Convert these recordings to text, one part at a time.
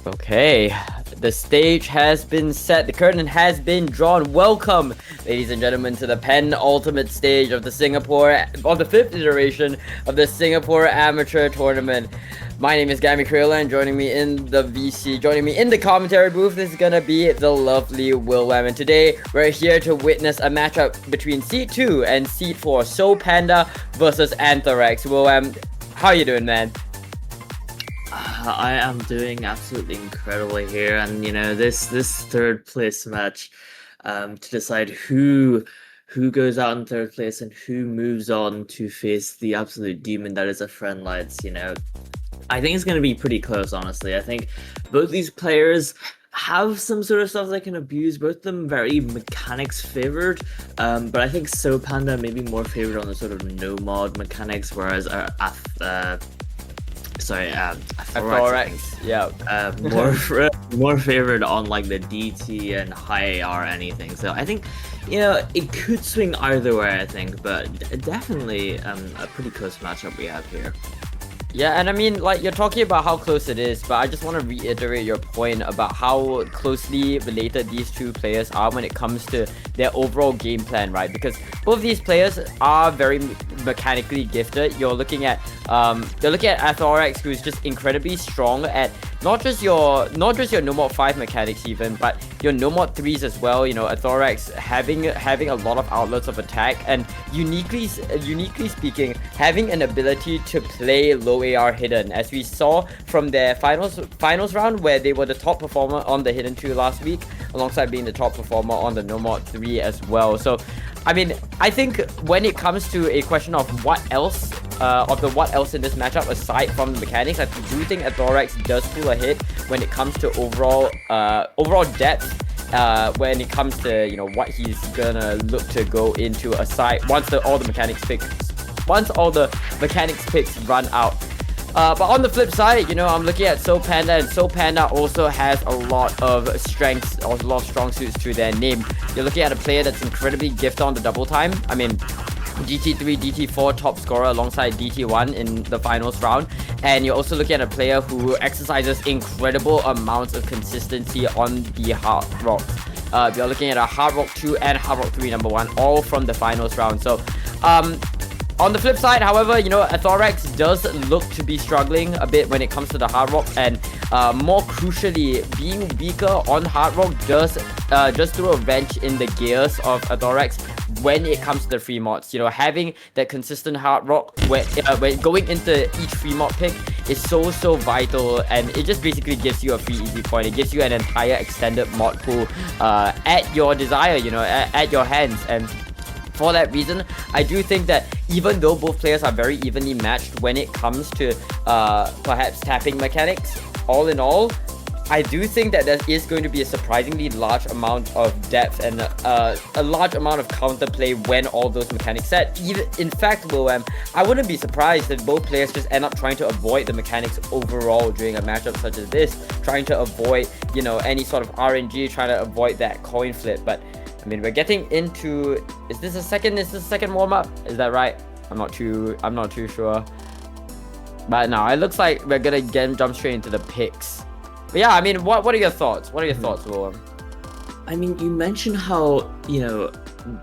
Okay, the stage has been set, the curtain has been drawn. Welcome, ladies and gentlemen, to the penultimate stage of the fifth iteration of the Singapore Amateur Tournament. My name is Gami Krilla, and joining me in the commentary booth is gonna be the lovely Wilwam. And today we're here to witness a matchup between Seed 2 and Seed 4, SoPqnda versus AthoraX. Wilwam, how you doing, man? I am doing absolutely incredibly here, and you know this third place match to decide who goes out in third place and who moves on to face the absolute demon that is a Friendlights. You know, I think it's going to be pretty close, honestly. I think both these players have some sort of stuff they can abuse, both of them very mechanics favored, but I think SoPqnda may be more favored on the sort of no mod mechanics, whereas AthoraX, yeah, more favored on like the DT and high AR anything. So I think, you know, it could swing either way, I think, but definitely a pretty close matchup we have here. Yeah, and I mean, like, you're talking about how close it is, but I just want to reiterate your point about how closely related these two players are when it comes to their overall game plan, right? Because both these players are very mechanically gifted. You're looking at AthoraX, who's just incredibly strong at not just your no-mod 5 mechanics even, but your no-mod 3s as well. You know, AthoraX having a lot of outlets of attack, and uniquely speaking, having an ability to play low AR hidden, as we saw from their finals round, where they were the top performer on the hidden 2 last week, alongside being the top performer on the no-mod 3 as well. So I mean, I think when it comes to a question of what else, what else in this matchup aside from the mechanics, I do think AthoraX does pull ahead when it comes to overall depth. When it comes to what he's gonna look to go into aside once all the mechanics picks run out. But on the flip side, I'm looking at SoPqnda, and SoPqnda also has a lot of strengths, a lot of strong suits to their name. You're looking at a player that's incredibly gifted on the double time. I mean, DT3, DT4 top scorer alongside DT1 in the finals round. And you're also looking at a player who exercises incredible amounts of consistency on the hard rocks. You're looking at a hard rock 2 and hard rock 3 number 1, all from the finals round. So, on the flip side, however, AthoraX does look to be struggling a bit when it comes to the hard rock, and more crucially, being weaker on hard rock does just throw a wrench in the gears of AthoraX when it comes to the free mods. Having that consistent hard rock when going into each free mod pick is so vital, and it just basically gives you a free easy point. It gives you an entire extended mod pool at your desire, at your hands. And for that reason, I do think that even though both players are very evenly matched when it comes to perhaps tapping mechanics, all in all, I do think that there is going to be a surprisingly large amount of depth and a large amount of counterplay when all those mechanics set. In fact, William, I wouldn't be surprised if both players just end up trying to avoid the mechanics overall during a matchup such as this, trying to avoid, any sort of RNG, trying to avoid that coin flip. But I mean, we're getting into, is this a second warm-up? Is that right? I'm not too sure. But no, it looks like we're gonna jump straight into the picks. But yeah, I mean, what are your thoughts? What are your thoughts, Willem? I mean, you mentioned how,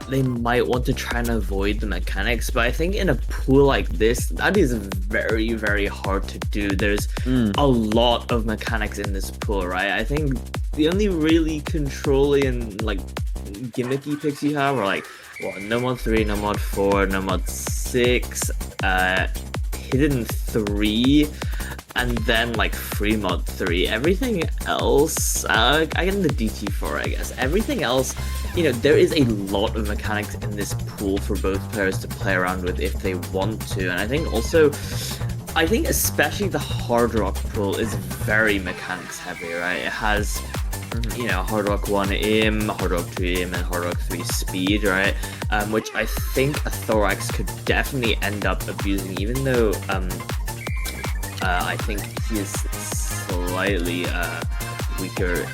they might want to try and avoid the mechanics, but I think in a pool like this, that is very, very hard to do. There's a lot of mechanics in this pool, right? I think the only really controlling, gimmicky picks you have are no mod 3, no mod 4, no mod 6, hidden 3, and then free mod 3. Everything else, I get the DT4, I guess. Everything else, there is a lot of mechanics in this pool for both players to play around with if they want to. And I think especially the hard rock pool is very mechanics heavy, right? It has hard rock 1 aim, hard rock 2 aim, and hard rock 3 speed, right? Which I think AthoraX could definitely end up abusing, even though I think he is slightly weaker.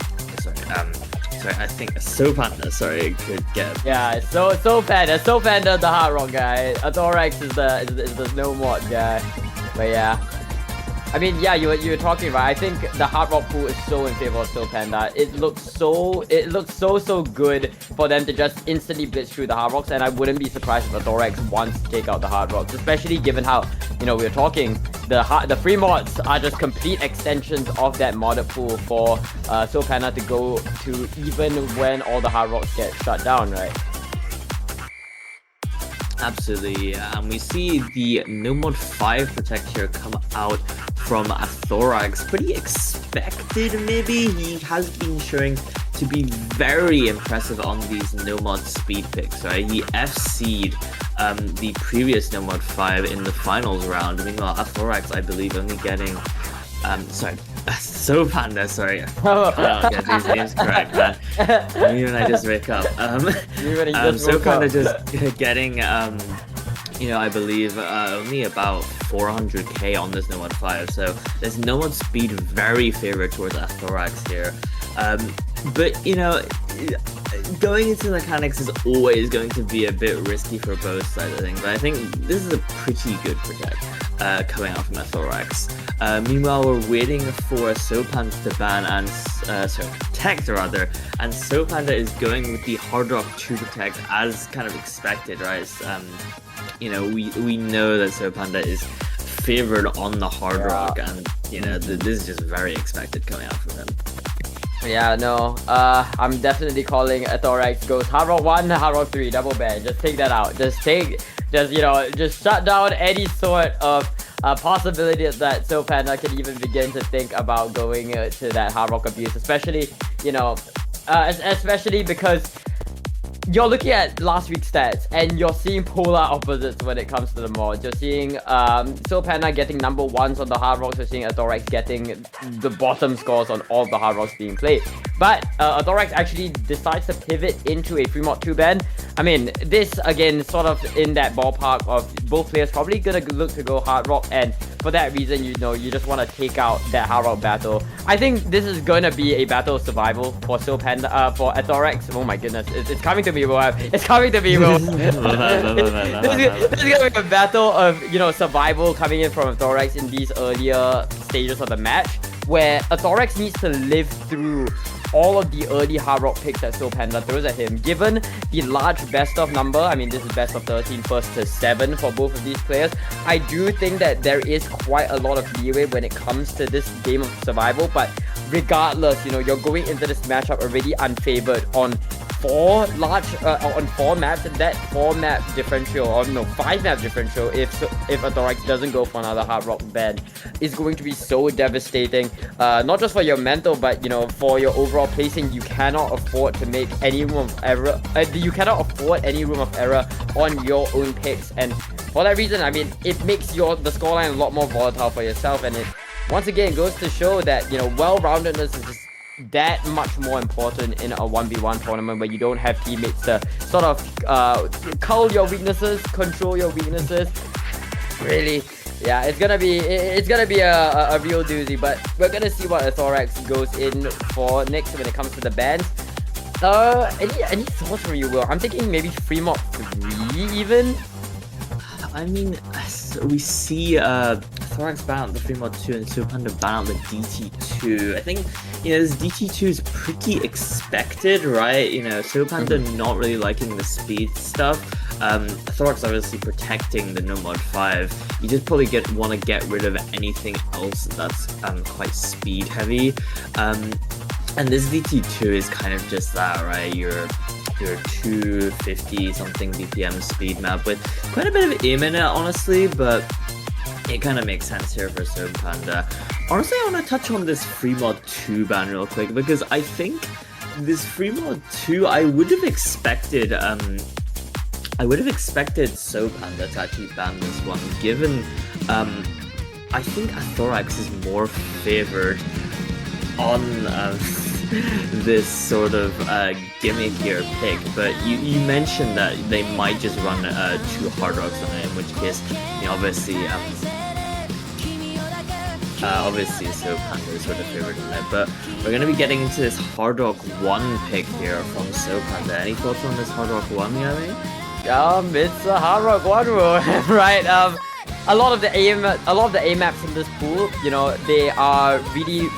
I think SoPqnda, could get. Yeah, SoPqnda, the hard rock guy. AthoraX is the no mod guy. But yeah. I mean, yeah, you were talking about. I think the hard rock pool is so in favor of SoPqnda. It looks so good for them to just instantly blitz through the hard rocks, and I wouldn't be surprised if AthoraX wants to take out the hard rocks, especially given how we were talking. The free mods are just complete extensions of that modded pool for SoPqnda to go to even when all the hard rocks get shut down, right? Absolutely, and we see the no mod 5 protect here come out from AthoraX. Pretty expected, maybe. He has been showing to be very impressive on these no mod speed picks, right? He FC'd the previous no mod 5 in the finals round. Meanwhile, AthoraX, I believe, only getting SoPqnda, sorry. I don't get these names correct, man. Even I just wake up. SoPqnda just getting, I believe only about 400k on this no mod 5. So there's no mod speed very favored towards AthoraX here. But going into mechanics is always going to be a bit risky for both sides, I think. But I think this is a pretty good protect coming out from AthoraX. Meanwhile, we're waiting for SoPqnda to ban and protect rather, and SoPqnda is going with the hard rock 2 protect as kind of expected, right? We know that SoPqnda is favored on the hard rock, and this is just very expected coming out from him. Yeah, no, I'm definitely calling AthoraX goes hard rock 1, hard rock 3, double ban. Just take that out. Just shut down any sort of possibility that SoPqnda can even begin to think about going to that hard rock abuse, especially, especially because you're looking at last week's stats and you're seeing polar opposites when it comes to the mods. You're seeing SoPqnda getting number ones on the hard rocks. You're seeing AthoraX getting the bottom scores on all of the hard rocks being played. But AthoraX actually decides to pivot into a free mod 2 ban. I mean, this again sort of in that ballpark of both players probably gonna look to go hard rock, and for that reason, you know, you just want to take out that hard rock battle. I think this is gonna be a battle of survival for SoPqnda, for AthoraX. Oh my goodness, it's coming to me, bro. It's coming to me, bro. This is gonna be a battle of, you know, survival coming in from AthoraX in these earlier stages of the match, where AthoraX needs to live through all of the early hard rock picks that SoPqnda throws at him. Given the large best of number, I mean, this is best of 13, first to 7 for both of these players, I do think that there is quite a lot of leeway when it comes to this game of survival. But regardless, you know, you're going into this matchup already unfavored on 4 maps, and that 4 map differential, or no, 5 map differential, if AthoraX doesn't go for another hard rock ban, is going to be so devastating, not just for your mental, but, you know, for your overall placing. You cannot afford to make any room of error. You cannot afford any room of error on your own picks, and for that reason, I mean, it makes the scoreline a lot more volatile for yourself, and it once again goes to show that, you know, well-roundedness is just that much more important in a 1v1 tournament where you don't have teammates to sort of cull your weaknesses, control your weaknesses. Really, yeah, it's gonna be a real doozy, but we're gonna see what AthoraX goes in for next when it comes to the bans. Any thoughts from you, Will? I'm thinking maybe free mod 3 even. I mean, we see AthoraX ban out the free mod 2 and SoPqnda ban out the DT2. I think, you know, this DT2 is pretty expected, right? You know, SoPqnda not really liking the speed stuff. AthoraX obviously protecting the no mod 5. You just probably want to get rid of anything else that's quite speed heavy. And this DT2 is kind of just that, right? Your 250 something BPM speed map with quite a bit of aim in it, honestly, but it kind of makes sense here for SoPqnda. Honestly, I want to touch on this free mod 2 ban real quick, because I think this free mod 2, I would have expected SoPqnda to actually ban this one, given I think AthoraX is more favored on this sort of gimmickier pick, but you mentioned that they might just run 2 hard rocks on it, in which case, you know, obviously SoPqnda is sort of favored in it. But we're gonna be getting into this hard rock 1 pick here from SoPqnda. Any thoughts on this hard rock 1, Yami? It's a hard rock 1 rule, right? A lot of the A maps in this pool, you know, they are really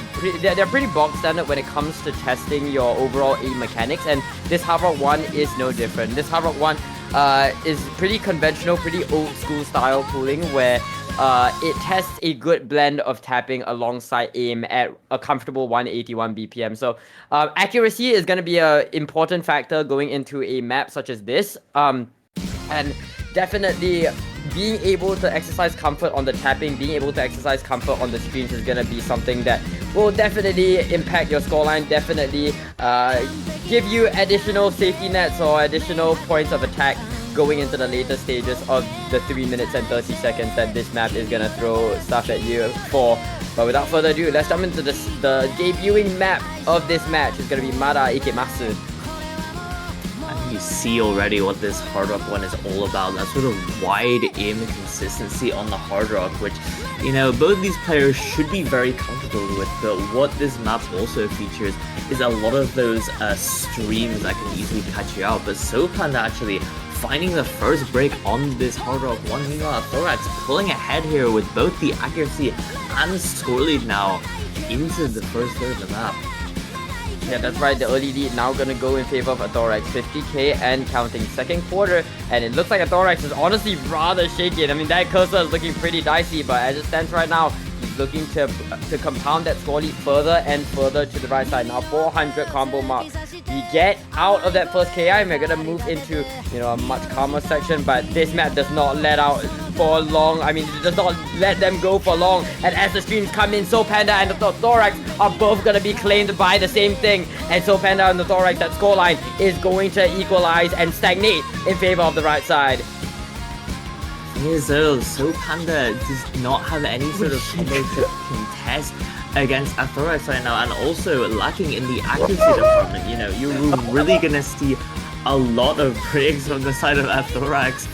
they're pretty bog standard when it comes to testing your overall aim mechanics, and this hard rock 1 is no different. This hard rock 1 is pretty conventional, pretty old school style pooling, where it tests a good blend of tapping alongside aim at a comfortable 181 BPM. So accuracy is going to be an important factor going into a map such as this, and definitely being able to exercise comfort on the tapping, being able to exercise comfort on the screens is going to be something that will definitely impact your scoreline, definitely give you additional safety nets or additional points of attack going into the later stages of the 3 minutes and 30 seconds that this map is going to throw stuff at you for. But without further ado, let's jump into the debuting map of this match. It's going to be Mara Ikemasu. You see already what this hard rock 1 is all about. That sort of wide aim consistency on the hard rock, which, you know, both these players should be very comfortable with. But what this map also features is a lot of those streams that can easily catch you out. But SoPqnda actually finding the first break on this hard rock 1. Meanwhile, AthoraX pulling ahead here with both the accuracy and score lead now into the first third of the map. Yeah, that's right. The early lead now going to go in favor of AthoraX, 50k and counting. Second quarter, and it looks like AthoraX is honestly rather shaky. I mean, that cursor is looking pretty dicey, but as it stands right now, he's looking to compound that score lead further and further to the right side. Now 400 combo marks. We get out of that first KI, and we're going to move into, you know, a much calmer section, but this map does not let for long. I mean, it does not let them go for long. And as the streams come in, SoPqnda and the AthoraX are both going to be claimed by the same thing. And SoPqnda and the AthoraX, that scoreline is going to equalize and stagnate in favor of the right side. SoPqnda does not have any sort of combo to contest against AthoraX right now, and also lacking in the accuracy department. You know, you're really gonna see a lot of breaks from the side of AthoraX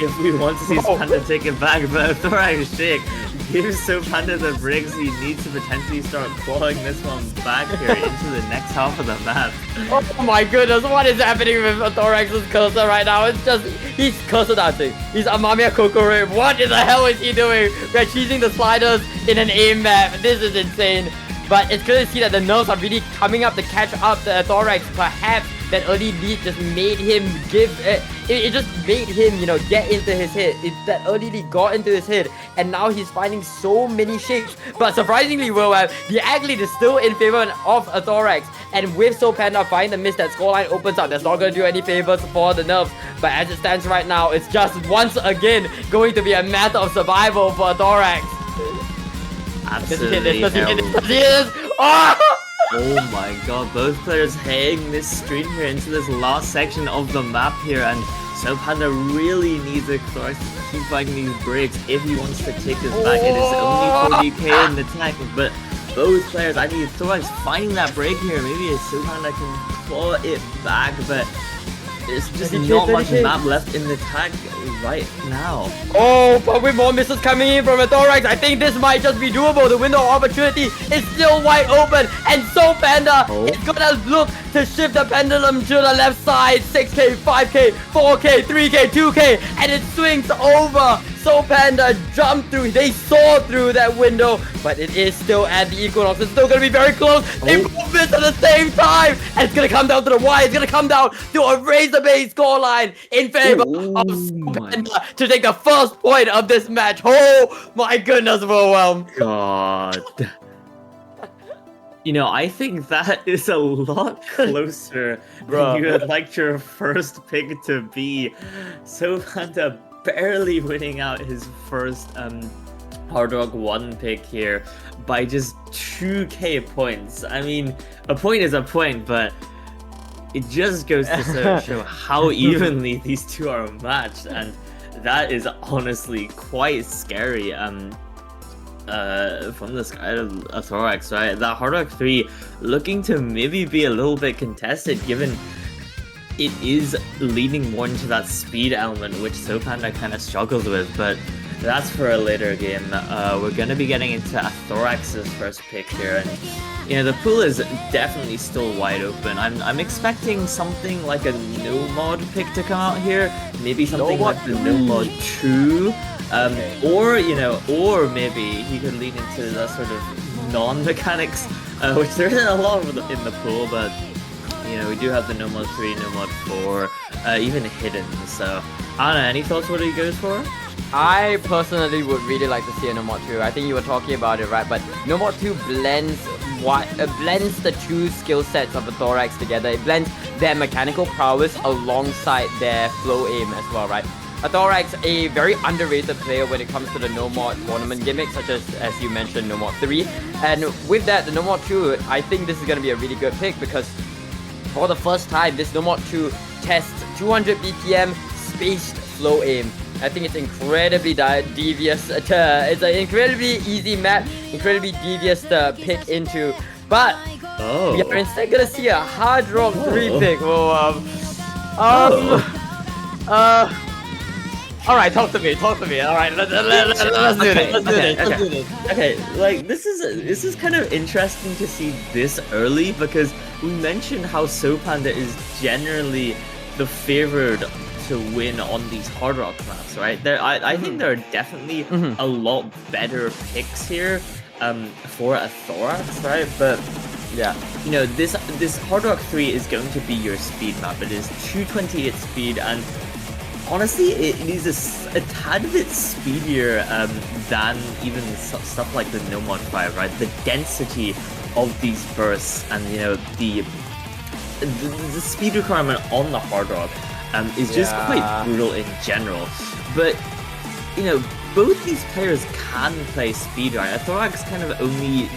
if we want to see SoPqnda take it back, but AthoraX shake gives SoPqnda the breaks he needs to potentially start clawing this one back here into the next half of the map. Oh my goodness, what is happening with AthoraX's cursor right now? It's just, he's cursor dancing. He's Amamiya Kokoro. What in the hell is he doing? We're choosing the sliders in an aim map. This is insane. But it's good to see that the nerves are really coming up to catch up to AthoraX. Perhaps that early lead just made him it just made him, you know, get into his head. That early lead got into his head, and now he's finding so many shapes. But surprisingly, the ag lead is still in favor of AthoraX. And with SoPqnda finding the miss, that scoreline opens up. That's not going to do any favors for the nerves. But as it stands right now, it's just once again going to be a matter of survival for AthoraX. Absolutely. Oh my god, both players heading this stream here into this last section of the map here, and SoPqnda really needs AthoraX to keep finding these breaks if he wants to take this back. It is only 40k in the tank, but both players, I need AthoraX finding that break here. Maybe SoPqnda can claw it back, but there's just not much map left in the tank right now. Oh, but with more missiles coming in from AthoraX, I think this might just be doable. The window of opportunity is still wide open, and SoPqnda is gonna look to shift the pendulum to the left side. 6k, 5k, 4k, 3k, 2k, and it swings over. SoPqnda jumped through, they saw through that window, but it is still at the Equinox. It's still gonna be very close. They both miss at the same time, and it's gonna come down to the wire. It's gonna come down to a razor-based scoreline in favor of SoPqnda to take the first point of this match. Oh my goodness, overwhelmed. God. You know, I think that is a lot closer than you would like your first pick to be. SoPqnda barely winning out his first Hard Rock 1 pick here by just 2k points. I mean, a point is a point, but it just goes to show how evenly these two are matched, and that is honestly quite scary. From the side of AthoraX, right? That Hard Rock 3 looking to maybe be a little bit contested, given it is leaning more into that speed element, which SoPqnda kind of struggled with, but that's for a later game. We're going to be getting into AthoraX's first pick here, and you know, the pool is definitely still wide open. I'm expecting something like a no mod pick to come out here, maybe something like the no mod 2, or you know, or maybe he could lean into that sort of non-mechanics, which there isn't a lot of in the pool, but you know, we do have the no mod 3, no mod 4, even hidden. So I don't know, any thoughts what he goes for? I personally would really like to see a No Mod 2. I think you were talking about it, right? But No Mod 2 blends the two skill sets of AthoraX together. It blends their mechanical prowess alongside their flow aim as well, right? AthoraX, a very underrated player when it comes to the No Mod tournament gimmicks, such as you mentioned, No Mod 3. And with that, the No Mod 2, I think this is going to be a really good pick, because for the first time, this No Mod 2 tests 200 BPM spaced flow aim. I think it's incredibly devious. It's an incredibly easy map, incredibly devious to pick into. But we are instead gonna see a Hard Rock 3 pick. Alright, talk to me. Alright, let's do this. Okay, like this is kind of interesting to see this early, because we mentioned how SoPqnda is generally the favored to win on these Hard Rock maps, right? I think there are definitely a lot better picks here for AthoraX, right? But yeah, you know, this Hard Rock 3 is going to be your speed map. It is 228 speed, and honestly, it is a tad bit speedier than even stuff like the No Mod 5, right? The density of these bursts, and you know, the speed requirement on the Hard Rock is just quite brutal in general. But you know, both these players can play speed, right? AthoraX kind of only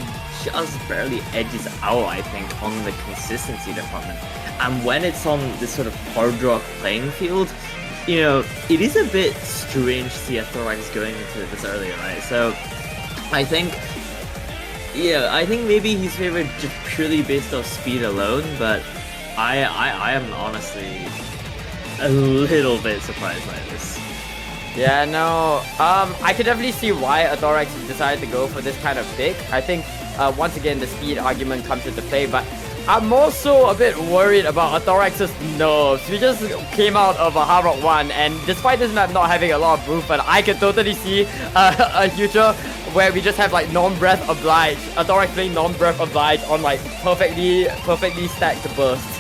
just barely edges out, I think, on the consistency department. And when it's on this sort of hard rock playing field, you know, it is a bit strange to see AthoraX going into this early, right? So I think, yeah, I think maybe he's favored just purely based off speed alone, but I am honestly a little bit surprised by this. Yeah, no, I could definitely see why AthoraX decided to go for this kind of pick. I think, once again, the speed argument comes into play, but I'm also a bit worried about AthoRax's nerves. We just came out of a Hard Rock 1, and despite this map not having a lot of movement, I can totally see a future where we just have like non-breath oblige, AthoRax playing non-breath oblige on like perfectly stacked bursts.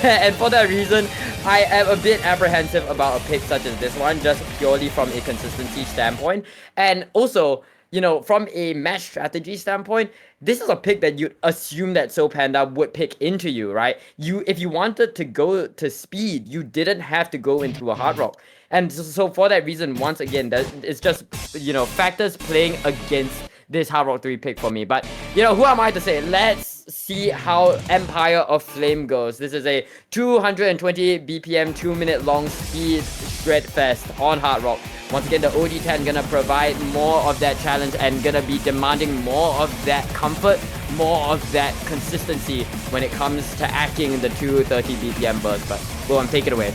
And for that reason, I am a bit apprehensive about a pick such as this one, just purely from a consistency standpoint. And also, you know, from a match strategy standpoint, this is a pick that you'd assume that SoPqnda would pick into you, right? If you wanted to go to speed, you didn't have to go into a hard rock. And so for that reason, once again, it's just, you know, factors playing against this Hard Rock 3 pick for me. But, you know, who am I to say? Let's see how Empire of Flame goes. This is a 220 BPM, 2-minute long speed shred fest on Hard Rock. Once again, the OD10 gonna provide more of that challenge and gonna be demanding more of that comfort, more of that consistency when it comes to acting the 230 BPM burst. But go on, take it away.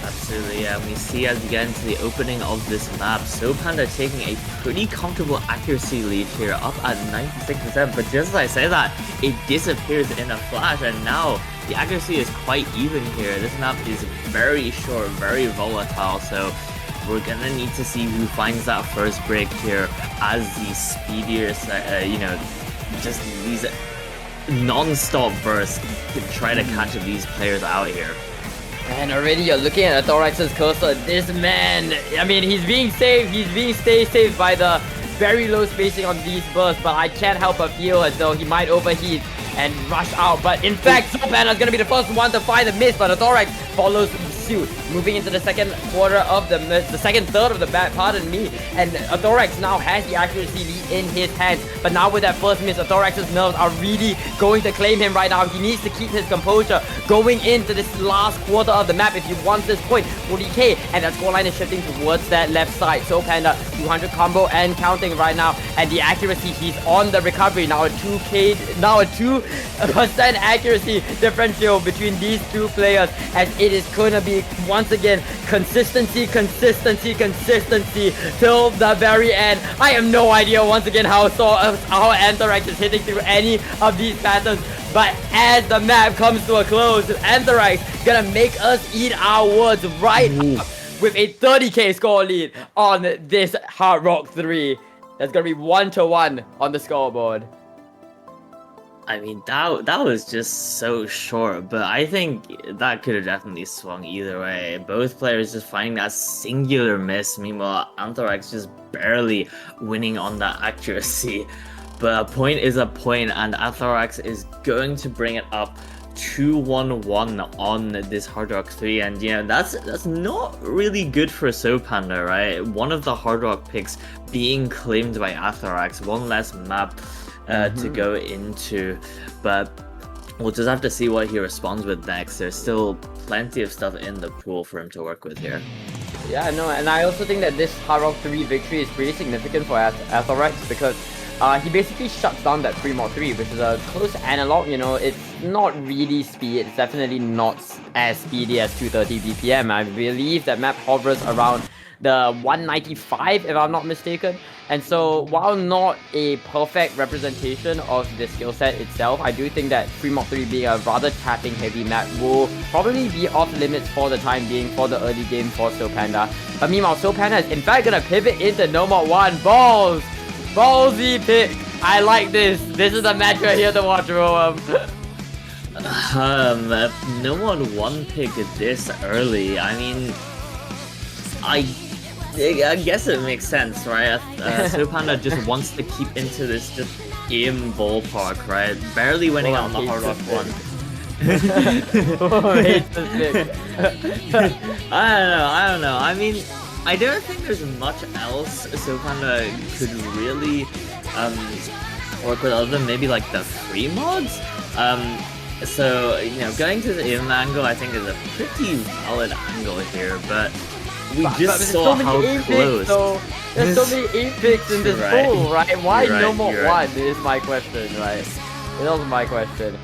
Absolutely, yeah. We see as we get into the opening of this map, SoPqnda taking a pretty comfortable accuracy lead here, up at 96%. But just as I say that, it disappears in a flash, and now the accuracy is quite even here. This map is very short, very volatile, so we're gonna need to see who finds that first break here as these speedier, you know, just these non-stop bursts to try to catch these players out here. And already you're looking at AthoRax's cursor. This man, I mean, he's being saved. He's being saved by the very low spacing on these bursts. But I can't help but feel as though he might overheat and rush out. But in fact, SoPqnda is going to be the first one to find the miss. But AthoRax follows suit, moving into the second quarter of the second third of the bat, pardon me. And AthoRax now has the accuracy lead in his hands. But now with that first miss, AthoRax's nerves are really going to claim him right now. He needs to keep his composure going into this last quarter of the map if he wants this point. 40k, and that scoreline is shifting towards that left side. SoPqnda 200 combo and counting right now, and the accuracy, he's on the recovery now. A 2% accuracy differential between these two players, as it is gonna be once again consistency till the very end. I have no idea once again how AthoRax is hitting through any of these patterns. But as the map comes to a close, AthoRax gonna make us eat our words right up with a 30k score lead on this Hard Rock 3. That's gonna be 1-1 on the scoreboard. I mean, that was just so short, but I think that could have definitely swung either way. Both players just finding that singular miss, meanwhile AthoRax just barely winning on that accuracy. But a point is a point, and AthoRax is going to bring it up 2-1-1 on this Hard Rock 3, and you know, that's not really good for SoPqnda, right? One of the Hard Rock picks being claimed by AthoRax, one less map to go into, but we'll just have to see what he responds with next. There's still plenty of stuff in the pool for him to work with here. Yeah, no, and I also think that this Hard Rock 3 victory is pretty significant for AthoRax, because he basically shuts down that free mod 3, which is a close analog. You know, it's not really speed. It's definitely not as speedy as 230 BPM. I believe that map hovers around the 195, if I'm not mistaken. And so, while not a perfect representation of the skill set itself, I do think that free mod 3 being a rather tapping heavy map will probably be off limits for the time being for the early game for SoPqnda. But meanwhile, SoPqnda is in fact gonna pivot into no mod 1. Ballsy pick. I like this. This is a match right here to watch, Roam. No one pick this early. I mean, I guess it makes sense, right? SoPqnda just wants to keep into this just game ballpark, right? Barely winning on the Hard Rock 1. Who hates this pick? I don't know. I mean, I don't think there's much else SoPqnda could really work with other than maybe like the free mods. So going to the aim angle I think is a pretty valid angle here, but we just saw how close. There's so many 8 picks in this pool, right? Why no more 1 is my question, right? It was my question.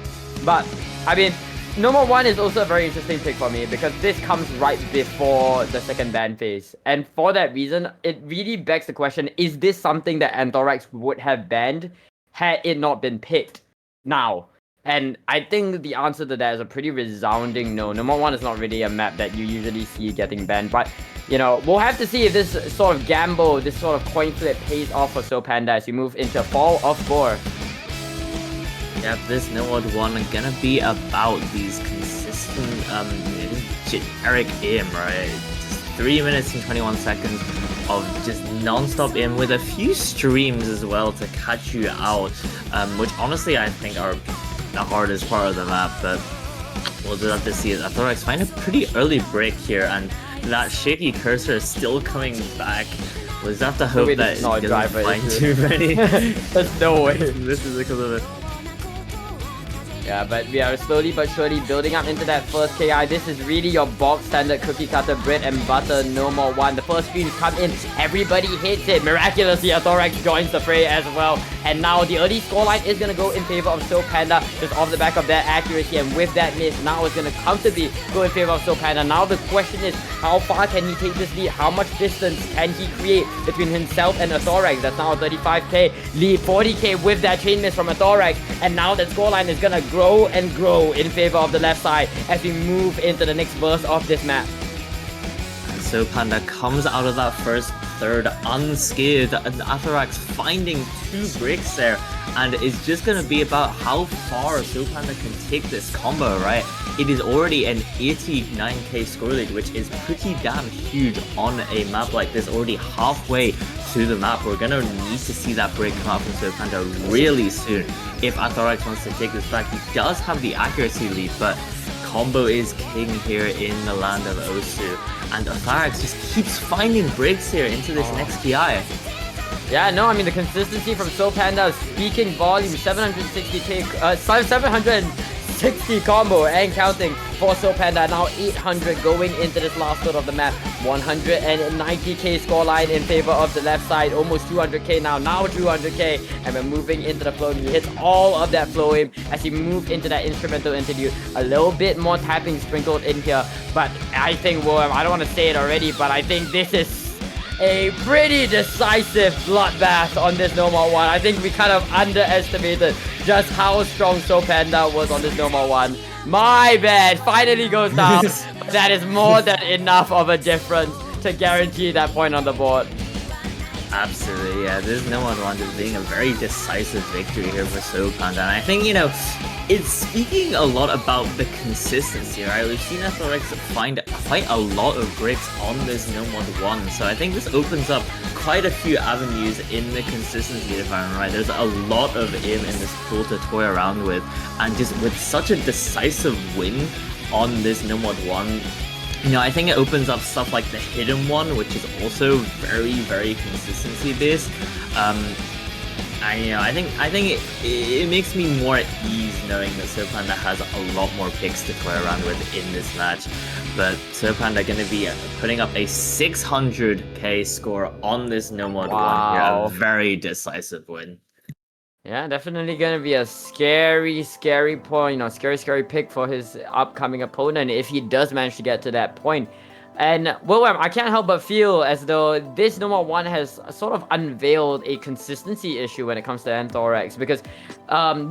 But I mean, no more 1 is also a very interesting pick for me because this comes right before the second ban phase. And for that reason, it really begs the question, is this something that AthoraX would have banned had it not been picked now? And I think the answer to that is a pretty resounding no. No more 1 is not really a map that you usually see getting banned. But, we'll have to see if this sort of gamble, this sort of coin flip pays off for SoPqnda as we move into Fall of 4. Yep, this no mod 1 are gonna be about these consistent, generic aim, right? Just 3 minutes and 21 seconds of just non-stop aim with a few streams as well to catch you out, which honestly I think are the hardest part of the map, but we'll just have to see it. AthoraX find a pretty early break here, and that shaky cursor is still coming back. We'll just have to hope that it doesn't find too many. There's no way. This is because of it. Yeah, but we are slowly but surely building up into that first KI. This is really your box standard cookie cutter bread and butter no more 1. The first streams come in, everybody hits it. Miraculously, AthoraX joins the fray as well. And now the early scoreline is going to go in favor of SoPqnda just off the back of that accuracy. And with that miss, now it's going to comfortably go in favor of SoPqnda. Now the question is, how far can he take this lead? How much distance can he create between himself and AthoraX? That's now a 35k lead, 40k with that chain miss from AthoraX. And now that scoreline is going to grow and grow in favor of the left side as we move into the next burst of this map. SoPqnda comes out of that first third unscathed, and AthoraX finding 2 breaks there, and it's just gonna be about how far SoPqnda can take this combo, right? It is already an 89k score lead, which is pretty damn huge on a map like this, already halfway through the map. We're gonna need to see that break come out from SoPqnda really soon if AthoraX wants to take this back. He does have the accuracy lead, but combo is king here in the land of Osu, and AthoraX just keeps finding breaks here into this next PI. Yeah, no, I mean the consistency from SoPqnda is speaking volume. 760k, 760 combo and counting for SoPqnda. Now 800 going into this last third of the map. 190k scoreline in favor of the left side. Almost 200k now 200k, and we're moving into the flow. He hits all of that flow aim as he moved into that instrumental interlude. A little bit more tapping sprinkled in here, but I think, well, I don't want to say it already, but I think this is a pretty decisive bloodbath on this no more 1. I think we kind of underestimated just how strong SoPqnda was on this no more 1. My bad, finally goes down. But that is more than enough of a difference to guarantee that point on the board. Absolutely, yeah. This no more 1 just being a very decisive victory here for SoPqnda. And I think, it's speaking a lot about the consistency, right? We've seen AthoraX find quite a lot of breaks on this no mod 1, so I think this opens up quite a few avenues in the consistency department, right? There's a lot of aim in this pool to toy around with, and just with such a decisive win on this no mod 1, I think it opens up stuff like the hidden one, which is also very, very consistency based. I think it makes me more at ease knowing that SoPqnda has a lot more picks to play around with in this match. But SoPqnda going to be putting up a 600k score on this no mod 1 here, a very decisive win. Yeah, definitely gonna be a scary point, scary pick for his upcoming opponent if he does manage to get to that point. And William, I can't help but feel as though this no more 1 has sort of unveiled a consistency issue when it comes to AthoraX, because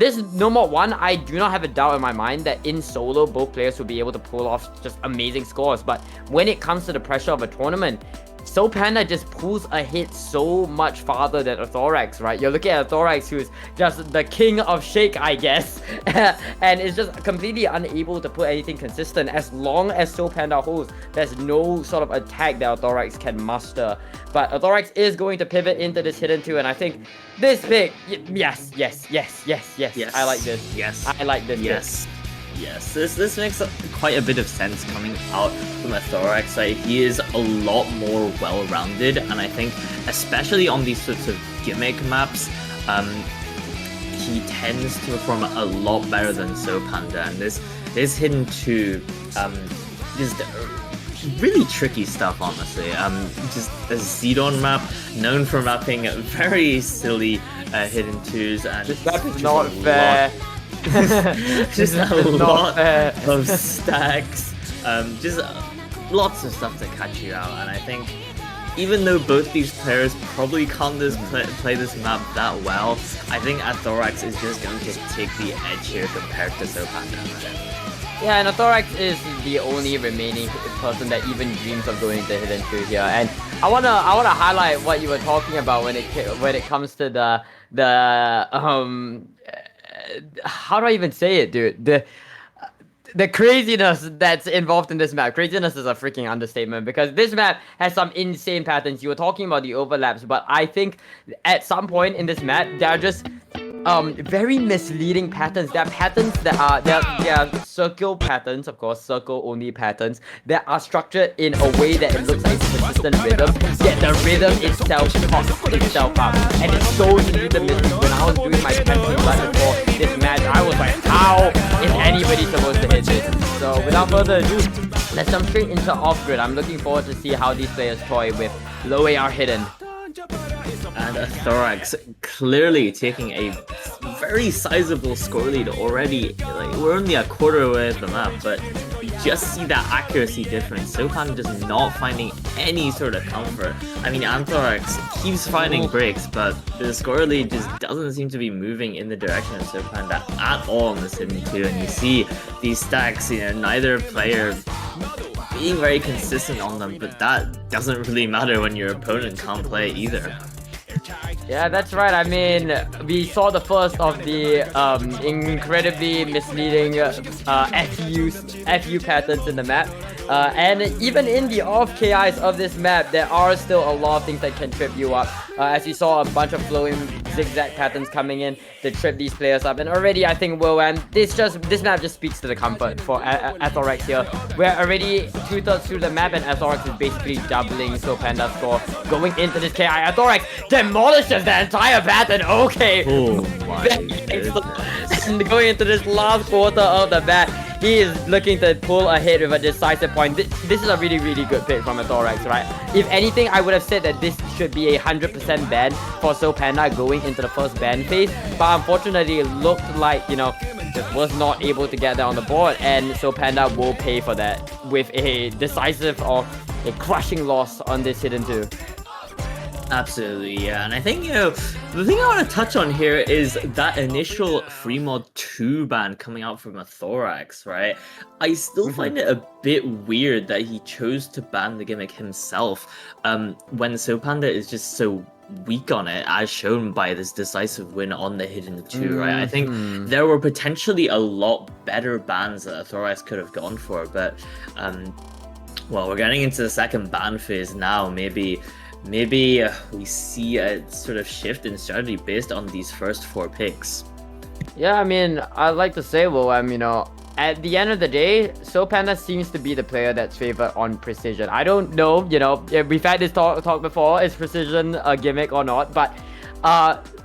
this no more 1, I do not have a doubt in my mind that in solo both players will be able to pull off just amazing scores, but when it comes to the pressure of a tournament, SoPqnda just pulls a hit so much farther than AthoraX, right? You're looking at AthoraX, who's just the king of shake, I guess, and is just completely unable to put anything consistent. As long as SoPqnda holds, there's no sort of attack that AthoraX can muster. But AthoraX is going to pivot into this hidden 2, and I think this pick, yes. I like this. Yes. I like this. Yes. Yes, this makes quite a bit of sense coming out from AthoraX. Like, he is a lot more well-rounded, and I think especially on these sorts of gimmick maps, he tends to perform a lot better than SoPqnda, and this hidden 2 is really tricky stuff, honestly. Just a Zedon map known for mapping very silly hidden 2s, and That's not fair. just a lot of stacks, just lots of stuff to catch you out. And I think even though both these players probably can't play this map that well, I think AthoraX is just going to take the edge here compared to SoPqnda. Yeah, and AthoraX is the only remaining person that even dreams of going to Hidden 2 here. And I wanna highlight what you were talking about when it comes to the how do I even say it, dude? The craziness that's involved in this map. Craziness is a freaking understatement, because this map has some insane patterns. You were talking about the overlaps, but I think at some point in this map, there are just very misleading patterns. There are patterns that are they are circle patterns, of course, circle only patterns that are structured in a way that it looks like persistent rhythm, yet the rhythm itself pops itself up, and it's so easy to miss. When I was doing my testing run before this match, I was like, how is anybody supposed to hit this? So without further ado, let's jump straight into off-grid. I'm looking forward to see how these players toy with low AR hidden. And AthoraX clearly taking a very sizable score lead already. Like, we're only a quarter away of the map, but you just see that accuracy difference. SoPqnda just not finding any sort of comfort. I mean, AthoraX keeps finding breaks, but the score lead just doesn't seem to be moving in the direction of SoPqnda at all in this hidden 2. And you see these stacks, neither player being very consistent on them, but that doesn't really matter when your opponent can't play either. Yeah, that's right. I mean, we saw the first of the incredibly misleading FU patterns in the map. And even in the off KIs of this map, there are still a lot of things that can trip you up. As you saw, a bunch of flowing zigzag patterns coming in to trip these players up. And already, I think, this map just speaks to the comfort for AthoraX here. We're already 2/3 through the map, and AthoraX is basically doubling SoPqnda's score. Going into this KI, AthoraX demolishes the entire pattern. Okay. Oh my goodness. And going into this last quarter of the map, he is looking to pull ahead with a decisive point. This is a really, really good pick from AthoraX, right? If anything, I would have said that this should be a 100% ban for SoPqnda going into the first ban phase. But unfortunately, it looked like, just was not able to get that on the board. And SoPqnda will pay for that with a decisive or a crushing loss on this hidden 2. Absolutely, yeah. And I think, the thing I want to touch on here is that initial Free Mod 2 ban coming out from AthoraX, right? I still find it a bit weird that he chose to ban the gimmick himself when SoPqnda is just so weak on it, as shown by this decisive win on the hidden 2, right? I think there were potentially a lot better bans that AthoraX could have gone for, but, well, we're getting into the second ban phase now. Maybe we see a sort of shift in strategy based on these first 4 picks. Yeah, I mean, I'd like to say, at the end of the day, SoPqnda seems to be the player that's favored on precision. I don't know, we've had this talk before, is precision a gimmick or not, but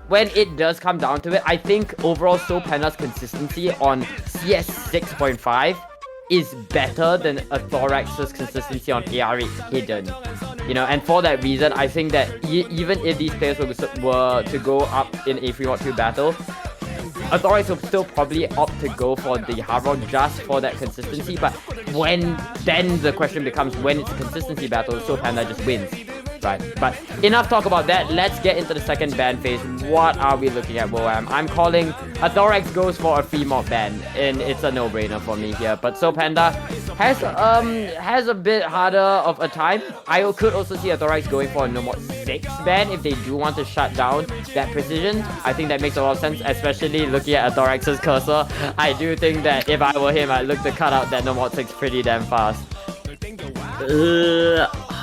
when it does come down to it, I think overall SoPqnda's consistency on CS 6.5 is better than AthoraX's consistency on AR8 hidden. And for that reason, I think that even if these players were to go up in a 3-2 battle, AthoraX will still probably opt to go for the hard rock just for that consistency. But then the question becomes, when it's a consistency battle, SoPqnda just wins. Right, but enough talk about that. Let's get into the second ban phase. What are we looking at, Woam? I'm calling AthoraX goes for a free mod ban, and it's a no-brainer for me here. But SoPqnda has a bit harder of a time. I could also see AthoraX going for a no mod 6 ban if they do want to shut down that precision. I think that makes a lot of sense, especially looking at AthoraX's cursor. I do think that if I were him, I'd look to cut out that no mod 6 pretty damn fast.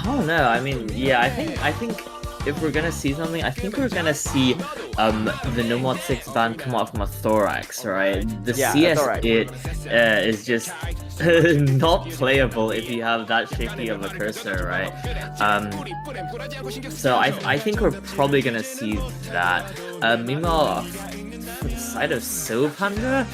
I don't know. I mean, yeah, I think if we're gonna see something, I think we're gonna see the No Mod 6 ban come out from AthoraX, right? The Yeah, CS AthoraX. is just not playable if you have that shaky of a cursor, right? So I think we're probably gonna see that. Meanwhile, from the side of SoPqnda,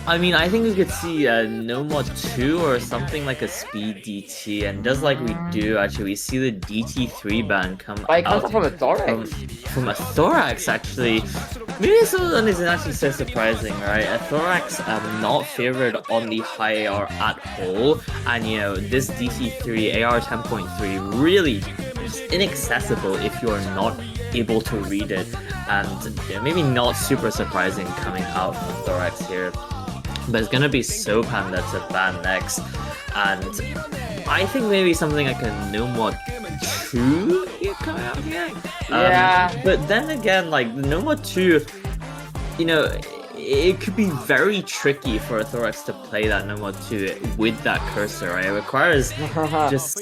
I mean, I think we could see No Mod 2 or something like a speed DT, and just like we do, actually, we see the DT3 ban come But it comes out up from AthoraX. from AthoraX, actually. Maybe some of them isn't actually so surprising, right? AthoraX not favored on the high AR at all, and you know, this DT3 AR 10.3 really just inaccessible if you're not able to read it, and yeah, maybe not super surprising coming out from AthoraX here. But it's gonna be SoPqnda to ban next, and I think maybe something like a No Mod 2 coming out here. Yeah. But then again, like the No Mod 2, you know, it could be very tricky for AthoraX to play that No Mod 2 with that cursor, right? It requires just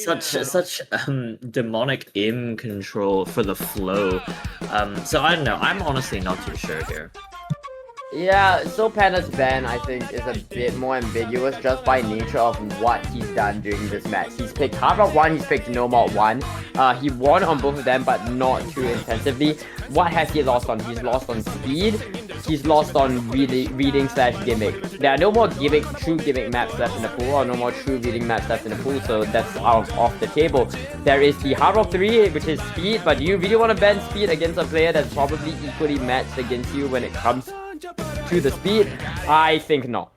such demonic aim control for the flow. So I don't know. I'm honestly not too sure here. Yeah, SoPqnda's ban, I think, is a bit more ambiguous just by nature of what he's done during this match. He's picked Hard Rock 1, he's picked No Mod 1. He won on both of them, but not too intensively. What has he lost on? He's lost on speed, he's lost on reading/gimmick. There are no more true gimmick maps left in the pool, or no more true reading maps left in the pool, so that's off the table. There is the Hard Rock 3, which is speed, but do you really want to ban speed against a player that's probably equally matched against you when it comes to the speed? I think no.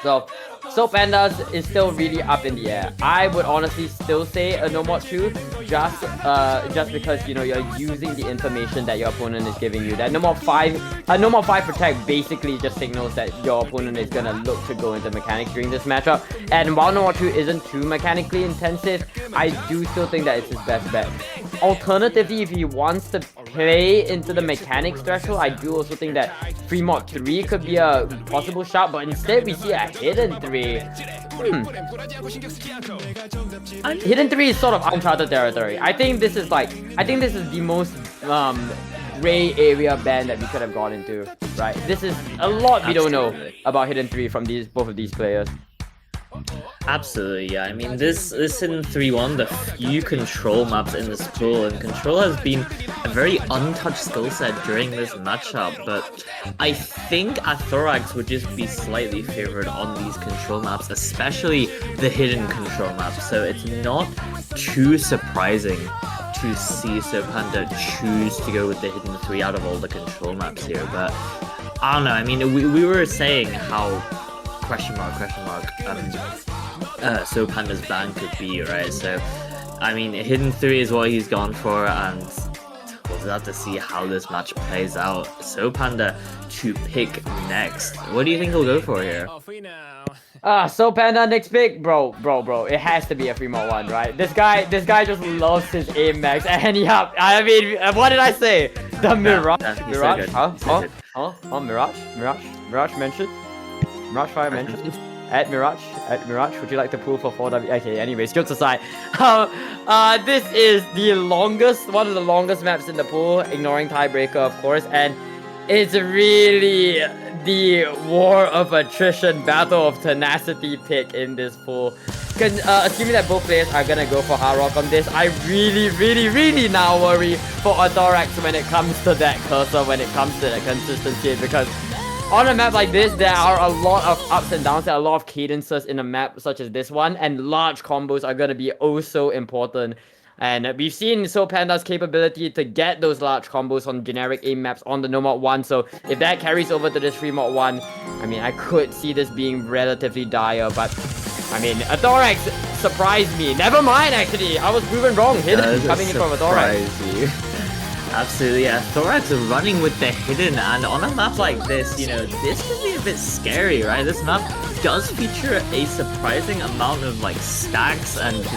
So SoPqnda's is still really up in the air. I would honestly still say a No Mod 2, just because, you know, you're using the information that your opponent is giving you. That No Mod 5 protect basically just signals that your opponent is gonna look to go into mechanics during this matchup. And while No Mod 2 isn't too mechanically intensive, I do still think that it's his best bet. Alternatively, if he wants to play into the mechanics threshold, I do also think that free mod 3 could be a possible shot, but instead we see a hidden 3. Hidden 3 is sort of uncharted territory. I think this is the most gray area ban that we could have gone into, right? This is a lot we don't know about Hidden 3 from both of these players. Absolutely, yeah. I mean, this Hidden 3-1, the few control maps in this pool, and control has been a very untouched skill set during this matchup, but I think AthoraX would just be slightly favored on these control maps, especially the hidden control maps, so it's not too surprising to see SoPqnda choose to go with the Hidden 3 out of all the control maps here, but I don't know. I mean, we were saying how question mark SoPqnda's ban could be, right? So I mean, Hidden 3 is what he's gone for, and we'll have to see how this match plays out. SoPqnda to pick next. What do you think he'll go for here? SoPqnda next pick, bro. It has to be a free mod 1, right? This guy just loves his aim max, and yeah, I mean, what did I say? The Mirage, Mirage, Mirage mentioned. Mirage Fire mentioned. At Mirage, would you like to pull for 4W? Okay, anyways, jokes aside. This is one of the longest maps in the pool, ignoring tiebreaker, of course, and it's really the war of attrition, battle of tenacity pick in this pool. Assuming that both players are gonna go for Hard Rock on this, I really now worry for AthoraX when it comes to that cursor, when it comes to that consistency, because on a map like this, there are a lot of ups and downs, there are a lot of cadences in a map such as this one, and large combos are going to be oh so important. And we've seen SoPqnda's capability to get those large combos on generic aim maps on the No Mod 1, so if that carries over to this free mod 1, I mean, I could see this being relatively dire, but I mean, AthoraX surprised me. Never mind, actually, I was proven wrong. Hidden coming in from AthoraX. Absolutely, yeah. AthoraX running with the hidden, and on a map like this, you know, this could be a bit scary, right? This map does feature a surprising amount of like stacks and just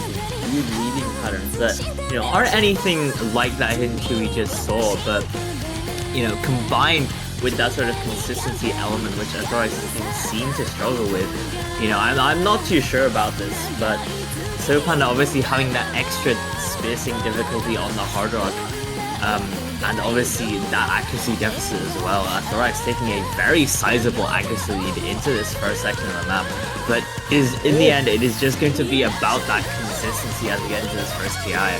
weird leading patterns that, you know, aren't anything like that hidden 2 we just saw, but, you know, combined with that sort of consistency element which AthoraX seem to struggle with, you know, I'm not too sure about this, but SoPqnda obviously having that extra spacing difficulty on the hard rock. And obviously that accuracy deficit as well. AthoraX taking a very sizable accuracy lead into this first section of the map. But in the end, it is just going to be about that consistency as we get into this first TI.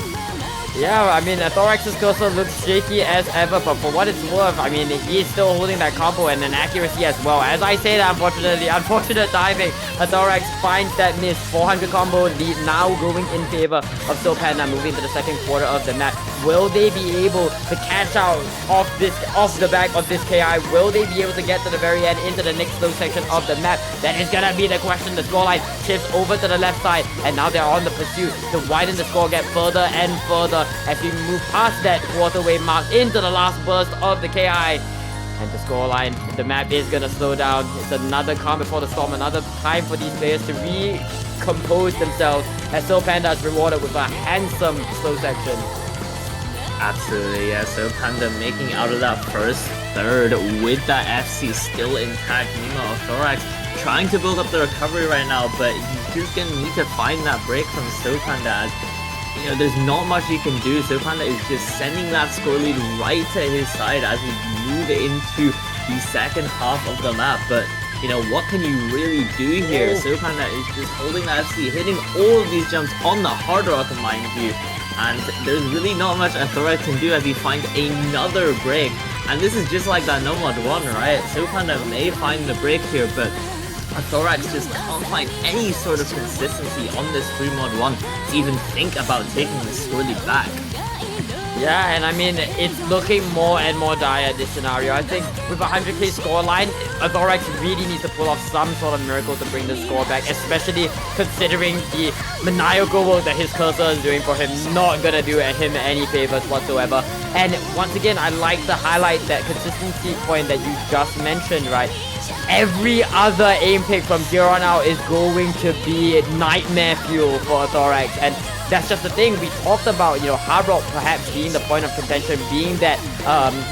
Yeah, I mean, AthoraX's cursor looks shaky as ever, but for what it's worth, I mean, he's still holding that combo and an accuracy as well. As I say that, unfortunate timing, AthoraX finds that miss. 400 combo lead now going in favor of SoPqnda, moving to the second quarter of the map. Will they be able to catch out off the back of this KI? Will they be able to get to the very end into the next slow section of the map? That is gonna be the question. The scoreline shifts over to the left side, and now they're on the pursuit to widen the score, get further and further as we move past that quarterway mark into the last burst of the KI. And the scoreline, the map is gonna slow down. It's another calm before the storm, another time for these players to recompose themselves as SoPqnda is rewarded with a handsome slow section. Absolutely, yeah. SoPqnda making out of that first third with that FC still intact. Meanwhile, AthoraX trying to build up the recovery right now, but he's just gonna need to find that break from SoPqnda. You know, there's not much he can do. SoPqnda is just sending that score lead right to his side as we move into the second half of the map. But, you know, what can you really do here? SoPqnda is just holding that FC, hitting all of these jumps on the hard rock, mind you. And there's really not much AthoraX can do as he finds another break. And this is just like that no mod 1, right? SoPqnda may find the break here, but AthoraX just can't find any sort of consistency on this free mod 1 to even think about taking the score lead back. Yeah, and I mean, it's looking more and more dire, this scenario. I think with a 100k scoreline, AthoraX really needs to pull off some sort of miracle to bring the score back, especially considering the maniacal work that his cursor is doing for him. Not gonna do him any favors whatsoever. And once again, I like to highlight that consistency point that you just mentioned, right? Every other aim pick from here on out is going to be nightmare fuel for AthoraX, and that's just the thing. We talked about, you know, hard rock perhaps being the point of contention, being that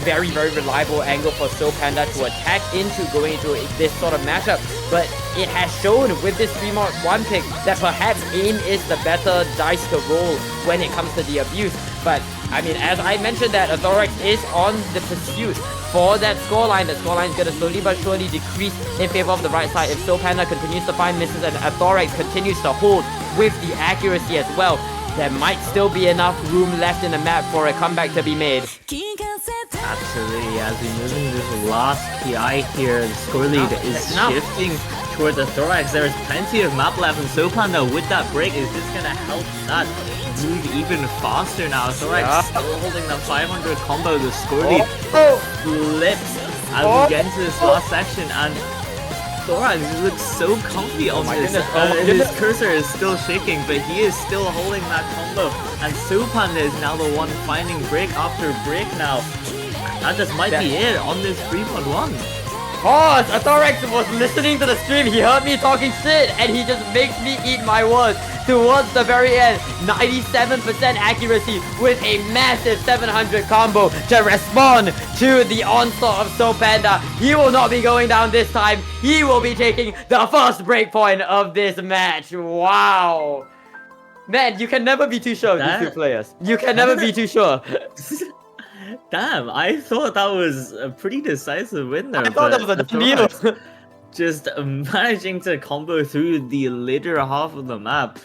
very, very reliable angle for SoPqnda to attack into going into this sort of matchup. But it has shown with this 3-mod-1 pick that perhaps aim is the better dice to roll when it comes to the abuse. But I mean, as I mentioned, that AthoraX is on the pursuit for that scoreline. That scoreline is going to slowly but surely decrease in favor of the right side if SoPqnda continues to find misses and AthoraX continues to hold with the accuracy as well. There might still be enough room left in the map for a comeback to be made. Absolutely, as we move into this last PI here, the score lead is shifting towards AthoraX. There is plenty of map left, and SoPqnda with that break is just going to help that move even faster now. AthoraX still holding the 500 combo. The score lead flips as we get into this last section, and AthoraX looks so comfy on this. His cursor is still shaking, but he is still holding that combo. And SoPqnda is now the one finding break after break now. That just might be it on this 3-mod-1. Pause! AthoraX was listening to the stream, he heard me talking shit, and he just makes me eat my words. Towards the very end, 97% accuracy with a massive 700 combo to respond to the onslaught of SoPqnda. He will not be going down this time. He will be taking the first breakpoint of this match. Wow. Man, you can never be too sure of these two players. You can never be too sure. Damn, I thought that was a pretty decisive win there. I thought that was a deal. Just managing to combo through the later half of the map,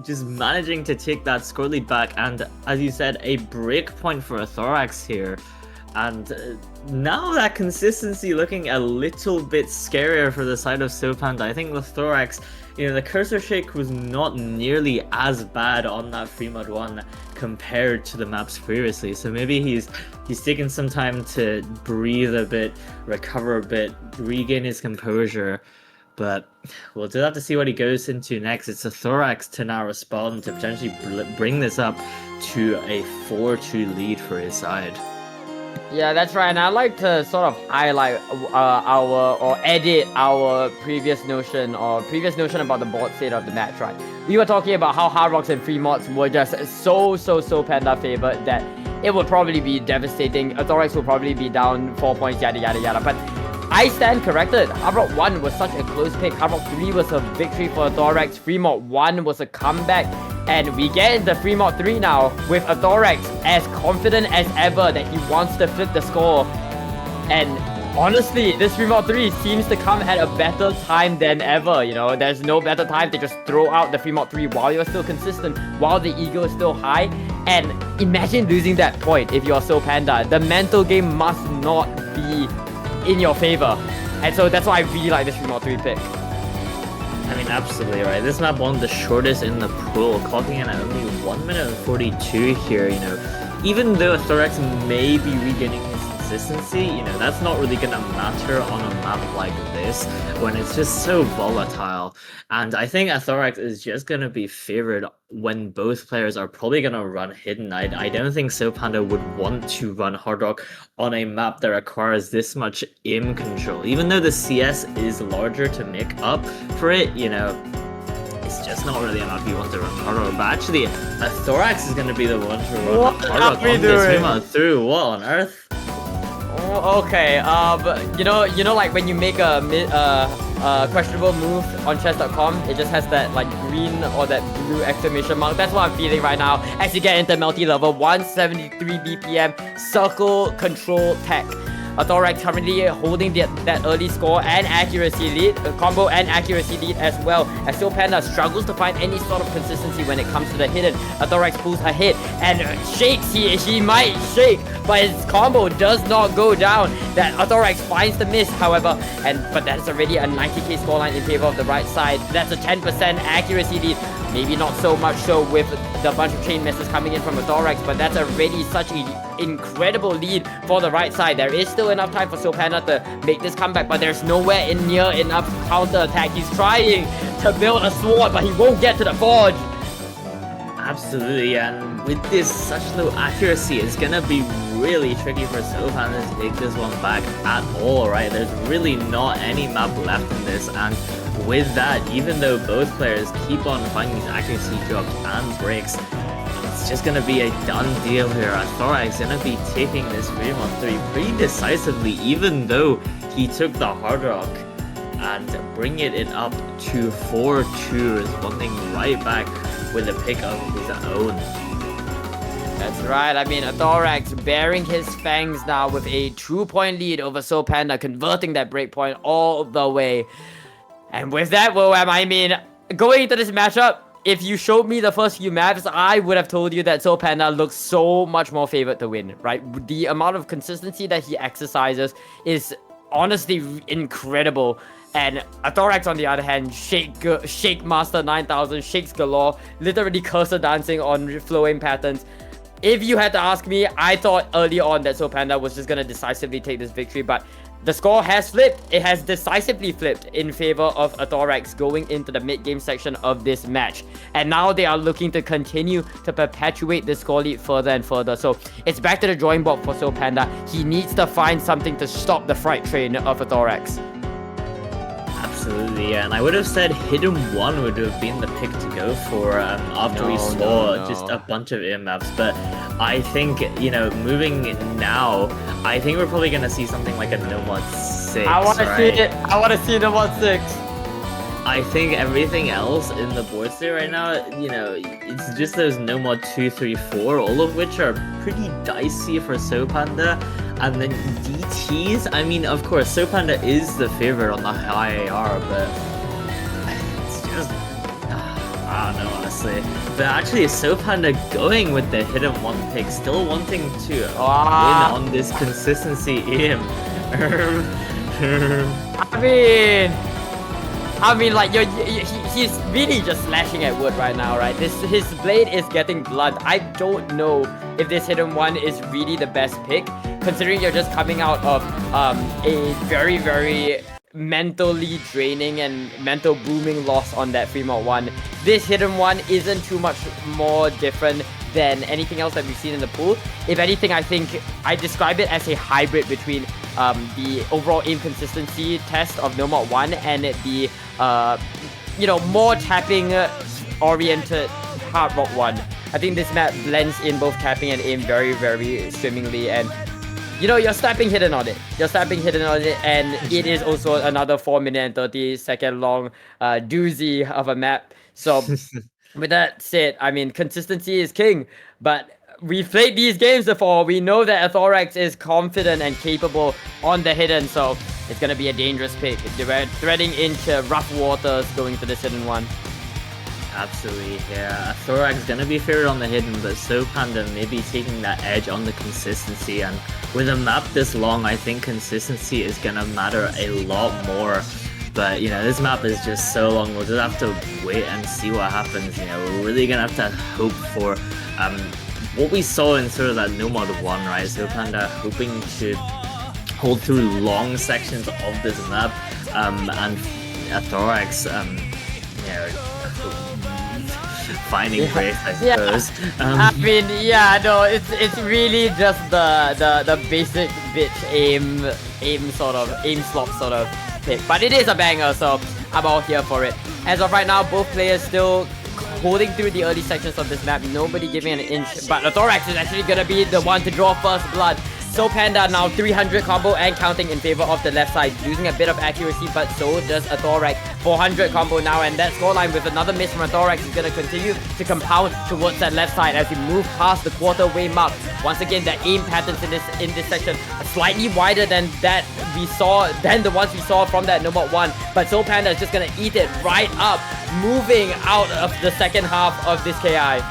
just managing to take that score lead back, and as you said, a break point for AthoraX here. And now that consistency looking a little bit scarier for the side of SoPqnda. I think with AthoraX, you know, the cursor shake was not nearly as bad on that 3-mod-1 compared to the maps previously. So maybe he's taken some time to breathe a bit, recover a bit, regain his composure. But we'll just have to see what he goes into next. It's AthoraX to now respond to potentially bring this up to a 4-2 lead for his side. Yeah, that's right, and I'd like to sort of highlight edit our previous notion about the board state of the match, right? We were talking about how hard rocks and free mods were just so Panda favored that it would probably be devastating. AthoraX will probably be down 4 points, yada yada yada. But I stand corrected. Hard Rock 1 was such a close pick. Hard Rock 3 was a victory for AthoraX. Free Mod 1 was a comeback. And we get into Free Mod 3 now with AthoraX as confident as ever that he wants to flip the score. And honestly, this Free Mod 3 seems to come at a better time than ever, you know. There's no better time to just throw out the Free Mod 3 while you're still consistent, while the ego is still high. And imagine losing that point if you're SoPqnda. The mental game must not be in your favor. And so that's why I really like this Free Mod 3 pick. I mean, absolutely right. This map one of the shortest in the pool, clocking in at only 1 minute and 42 here, you know. Even though AthoraX may be regaining his consistency, you know, that's not really gonna matter on a map like this when it's just so volatile. And I think AthoraX is just gonna be favored when both players are probably gonna run hidden. I don't think SoPqnda would want to run Hard Rock on a map that requires this much aim control. Even though the CS is larger to make up for it, you know, it's just not really enough you want to run Hard Rock. But actually, AthoraX is gonna be the one to run Hard Rock on this map through. What on earth? Okay, you know, like when you make a questionable move on chess.com, it just has that like green or that blue exclamation mark. That's what I'm feeling right now as you get into multi-level 173 BPM circle control tech. AthoraX currently holding that early score and accuracy lead, combo and accuracy lead as well, as SoPqnda struggles to find any sort of consistency when it comes to the hidden. AthoraX pulls a hit and shakes. He might shake, but his combo does not go down. That AthoraX finds the miss, however, but that's already a 90k scoreline in favor of the right side. That's a 10% accuracy lead. Maybe not so much so with the bunch of chain misses coming in from AthoraX, but that's already such an incredible lead for the right side. There is still enough time for SoPqnda to make this comeback, but there's nowhere near enough counter attack. He's trying to build a sword, but he won't get to the forge. Absolutely, and with this such low accuracy, it's gonna be really tricky for SoPqnda to take this one back at all, right? There's really not any map left in this, and with that, even though both players keep on finding these accuracy drops and breaks, it's just gonna be a done deal here. AthoraX gonna be taking this Free Mod 3 pretty decisively, even though he took the Hard Rock, and bringing it up to 4-2, responding right back with a pick of his own. That's right. I mean, AthoraX bearing his fangs now with a 2-point lead over SoPqnda, converting that breakpoint all the way. And with that, I mean, going into this matchup, if you showed me the first few maps, I would have told you that SoPqnda looks so much more favored to win, right? The amount of consistency that he exercises is honestly incredible. And AthoraX, on the other hand, Shake Master 9000, shakes galore, literally cursor dancing on flowing patterns. If you had to ask me, I thought early on that SoPqnda was just going to decisively take this victory, but the score has flipped. It has decisively flipped in favor of AthoraX going into the mid-game section of this match. And now they are looking to continue to perpetuate the score lead further and further. So it's back to the drawing board for SoPqnda. He needs to find something to stop the freight train of AthoraX. Absolutely, and I would have said Hidden 1 would have been the pick to go for after we saw just a bunch of air maps, but I think, you know, moving now, I think we're probably going to see something like a No Mod 6, I want to see it. I want to see No Mod 6. I think everything else in the board state right now, you know, it's just those No Mod 2, 3, 4, all of which are pretty dicey for SoPqnda. And then DTs, I mean, of course, SoPqnda is the favorite on the high AR, but it's just, I don't know, honestly. But actually, SoPqnda going with the Hidden 1 pick, still wanting to win on this consistency aim. I mean, like, he's really just slashing at wood right now, right? His blade is getting blunt. I don't know if this Hidden 1 is really the best pick, considering you're just coming out of a very, very mentally draining and mental booming loss on that Free Mod 1. This Hidden 1 isn't too much more different than anything else that we've seen in the pool. If anything, I think I describe it as a hybrid between the overall aim consistency test of No Mod 1 and the, you know, more tapping oriented Hard Rock 1. I think this map blends in both tapping and aim very, very swimmingly, and you know, you're slapping hidden on it. You're slapping hidden on it, and it is also another 4 minute and 30-second long doozy of a map. So, with that said, I mean, consistency is king, but we've played these games before. We know that AthoraX is confident and capable on the hidden, so it's gonna be a dangerous pick. They're threading into rough waters going for this hidden one. Absolutely, yeah. AthoraX gonna be favored on the hidden, but SoPqnda maybe taking that edge on the consistency. And with a map this long, I think consistency is gonna matter a lot more. But you know, this map is just so long. We'll just have to wait and see what happens. You know, we're really gonna have to hope for what we saw in sort of that no mod 1, right? SoPqnda hoping to hold through long sections of this map, and AthoraX, you know, finding grace, I suppose. I mean, yeah, no, it's really just the basic bitch aim slot sort of pick, but it is a banger, so I'm all here for it. As of right now, both players still holding through the early sections of this map, nobody giving an inch, but AthoraX is actually gonna be the one to draw first blood. SoPqnda now 300 combo and counting in favor of the left side, losing a bit of accuracy, but so does AthoraX. 400 combo now, and that scoreline with another miss from AthoraX is going to continue to compound towards that left side as we move past the quarter way mark. Once again, the aim patterns in this section are slightly wider than the ones we saw from that number 1, but SoPqnda is just going to eat it right up, moving out of the second half of this KI.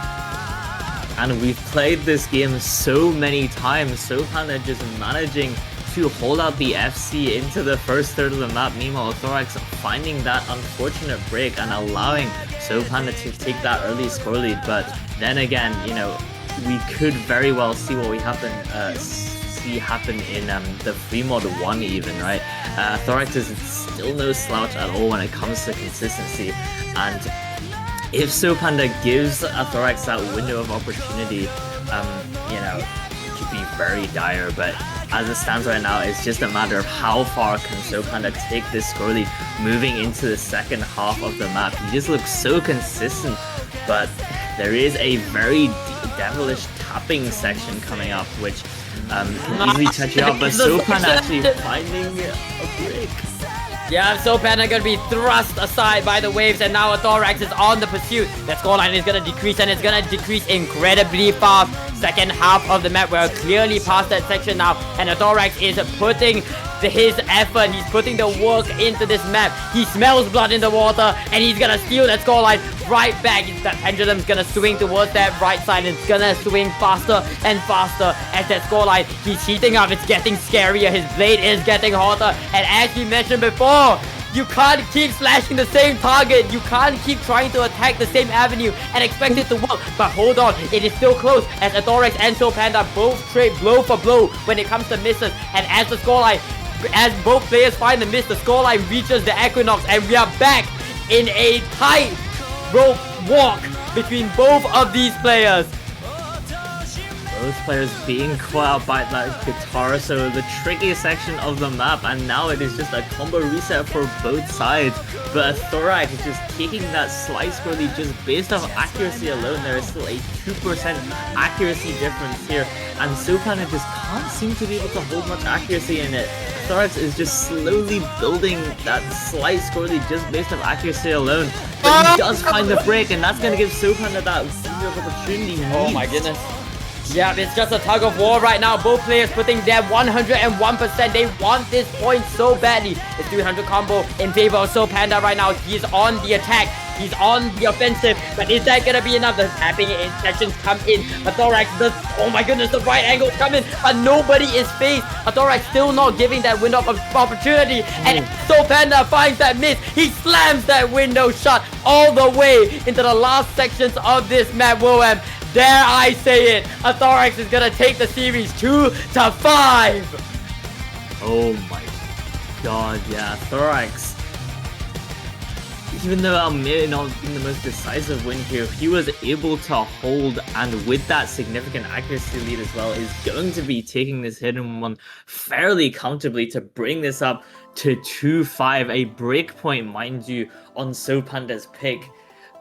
And we've played this game so many times, SoPqnda just managing to hold out the FC into the first third of the map. Meanwhile, AthoraX finding that unfortunate break and allowing SoPqnda to take that early score lead. But then again, you know, we could very well see what we happen in the free mod 1 even, right? AthoraX is still no slouch at all when it comes to consistency, and if SoPqnda gives AthoraX that window of opportunity, you know, it could be very dire, but as it stands right now, it's just a matter of how far can SoPqnda take this score lead moving into the second half of the map. He just looks so consistent, but there is a very devilish tapping section coming up, which can easily touch you up, but SoPqnda actually finding a break. Yeah, SoPqnda gonna be thrust aside by the waves, and now AthoraX is on the pursuit. That scoreline is gonna decrease, and it's gonna decrease incredibly fast. Second half of the map, we're clearly past that section now, and AthoraX is putting his effort, he's putting the work into this map. He smells blood in the water, and he's gonna steal that scoreline right back. That pendulum's gonna swing towards that right side, and it's gonna swing faster and faster as that scoreline. He's heating up, it's getting scarier, his blade is getting hotter, and as we mentioned before, you can't keep slashing the same target. You can't keep trying to attack the same avenue and expect it to work. But hold on, it is still close as AthoraX and SoPqnda both trade blow for blow when it comes to misses. And as the scoreline, as both players find the miss, the scoreline reaches the equinox, and we are back in a tight rope walk between both of these players. Both players being caught out by that guitar, so the tricky section of the map, and now it is just a combo reset for both sides. But AthoraX is just taking that slice score lead just based off accuracy alone. There is still a 2% accuracy difference here, and SoPqnda just can't seem to be able to hold much accuracy in it. AthoraX is just slowly building that slice score lead just based off accuracy alone. But he does find the break, and that's going to give SoPqnda that window of opportunity. Oh my goodness. Yeah, it's just a tug of war right now. Both players putting their 101%. They want this point so badly. It's 300 combo in favor of SoPqnda right now. He's on the attack. He's on the offensive. But is that going to be enough? The tapping sections come in. AthoraX does... Oh my goodness, the right angles come in. But nobody is faced. AthoraX still not giving that window of opportunity. And SoPqnda finds that miss. He slams that window shut all the way into the last sections of this map. Wilhelm, dare I say it, AthoraX is gonna take the series 2-5. Oh my god, yeah, AthoraX. Even though may have not been the most decisive win here, he was able to hold, and with that significant accuracy lead as well, is going to be taking this hidden one fairly comfortably to bring this up to 2-5, a breakpoint, mind you, on SoPqnda's pick.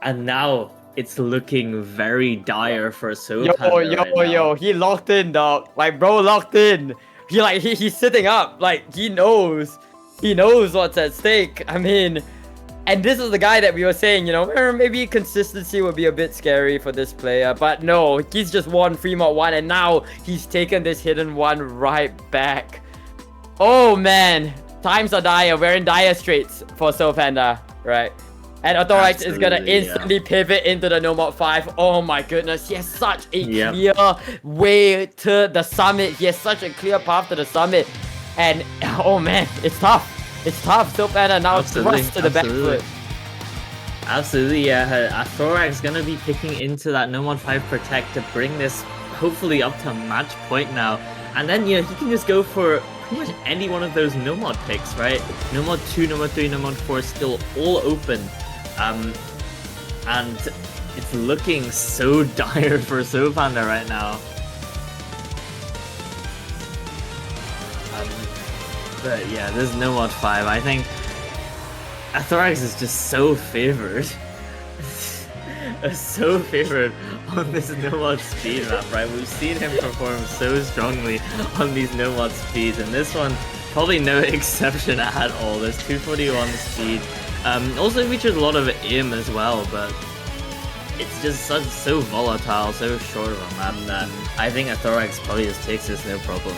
And now it's looking very dire for SoPqnda. Yo, he locked in, dog. Like, bro locked in. he's sitting up. Like, he knows what's at stake. I mean, and this is the guy that we were saying, you know, maybe consistency would be a bit scary for this player. But no, he's just won Fremont 1, and now he's taken this hidden one right back. Oh, man. Times are dire. We're in dire straits for SoPqnda, right? And AthoraX is gonna instantly pivot into the No Mod 5. Oh my goodness, he has such a clear way to the summit. He has such a clear path to the summit. And, oh man, it's tough. It's tough. SoPqnda now thrust to the back foot. Absolutely, yeah. AthoraX gonna be picking into that No Mod 5 Protect to bring this hopefully up to match point now. And then, you know, he can just go for pretty much any one of those No Mod picks, right? No Mod 2, No Mod 3, No Mod 4 still all open. And it's looking so dire for SoPqnda right now. But yeah, there's No Mod 5. I think AthoraX is just so favored. So favored on this No Mod speed map, right? We've seen him perform so strongly on these No Mod speeds, and this one probably no exception at all. There's 241 speed. Also features a lot of IM as well, but it's just so volatile, so short of a map that I think AthoraX probably just takes this no problem.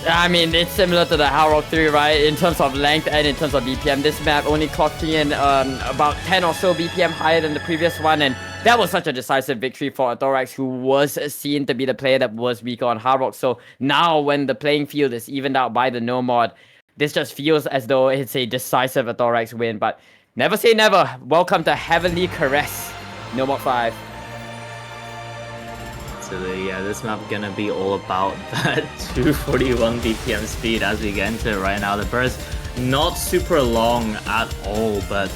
I mean, it's similar to the Harrock 3, right? In terms of length and in terms of BPM, this map only clocking in about 10 or so BPM higher than the previous one, and that was such a decisive victory for AthoraX, who was seen to be the player that was weaker on Harrock. So now when the playing field is evened out by the No Mod, this just feels as though it's a decisive AthoraX win, but never say never. Welcome to Heavenly Caress, No Mod 5. So yeah, this map gonna be all about that 241 BPM speed as we get into it right now. The burst not super long at all, but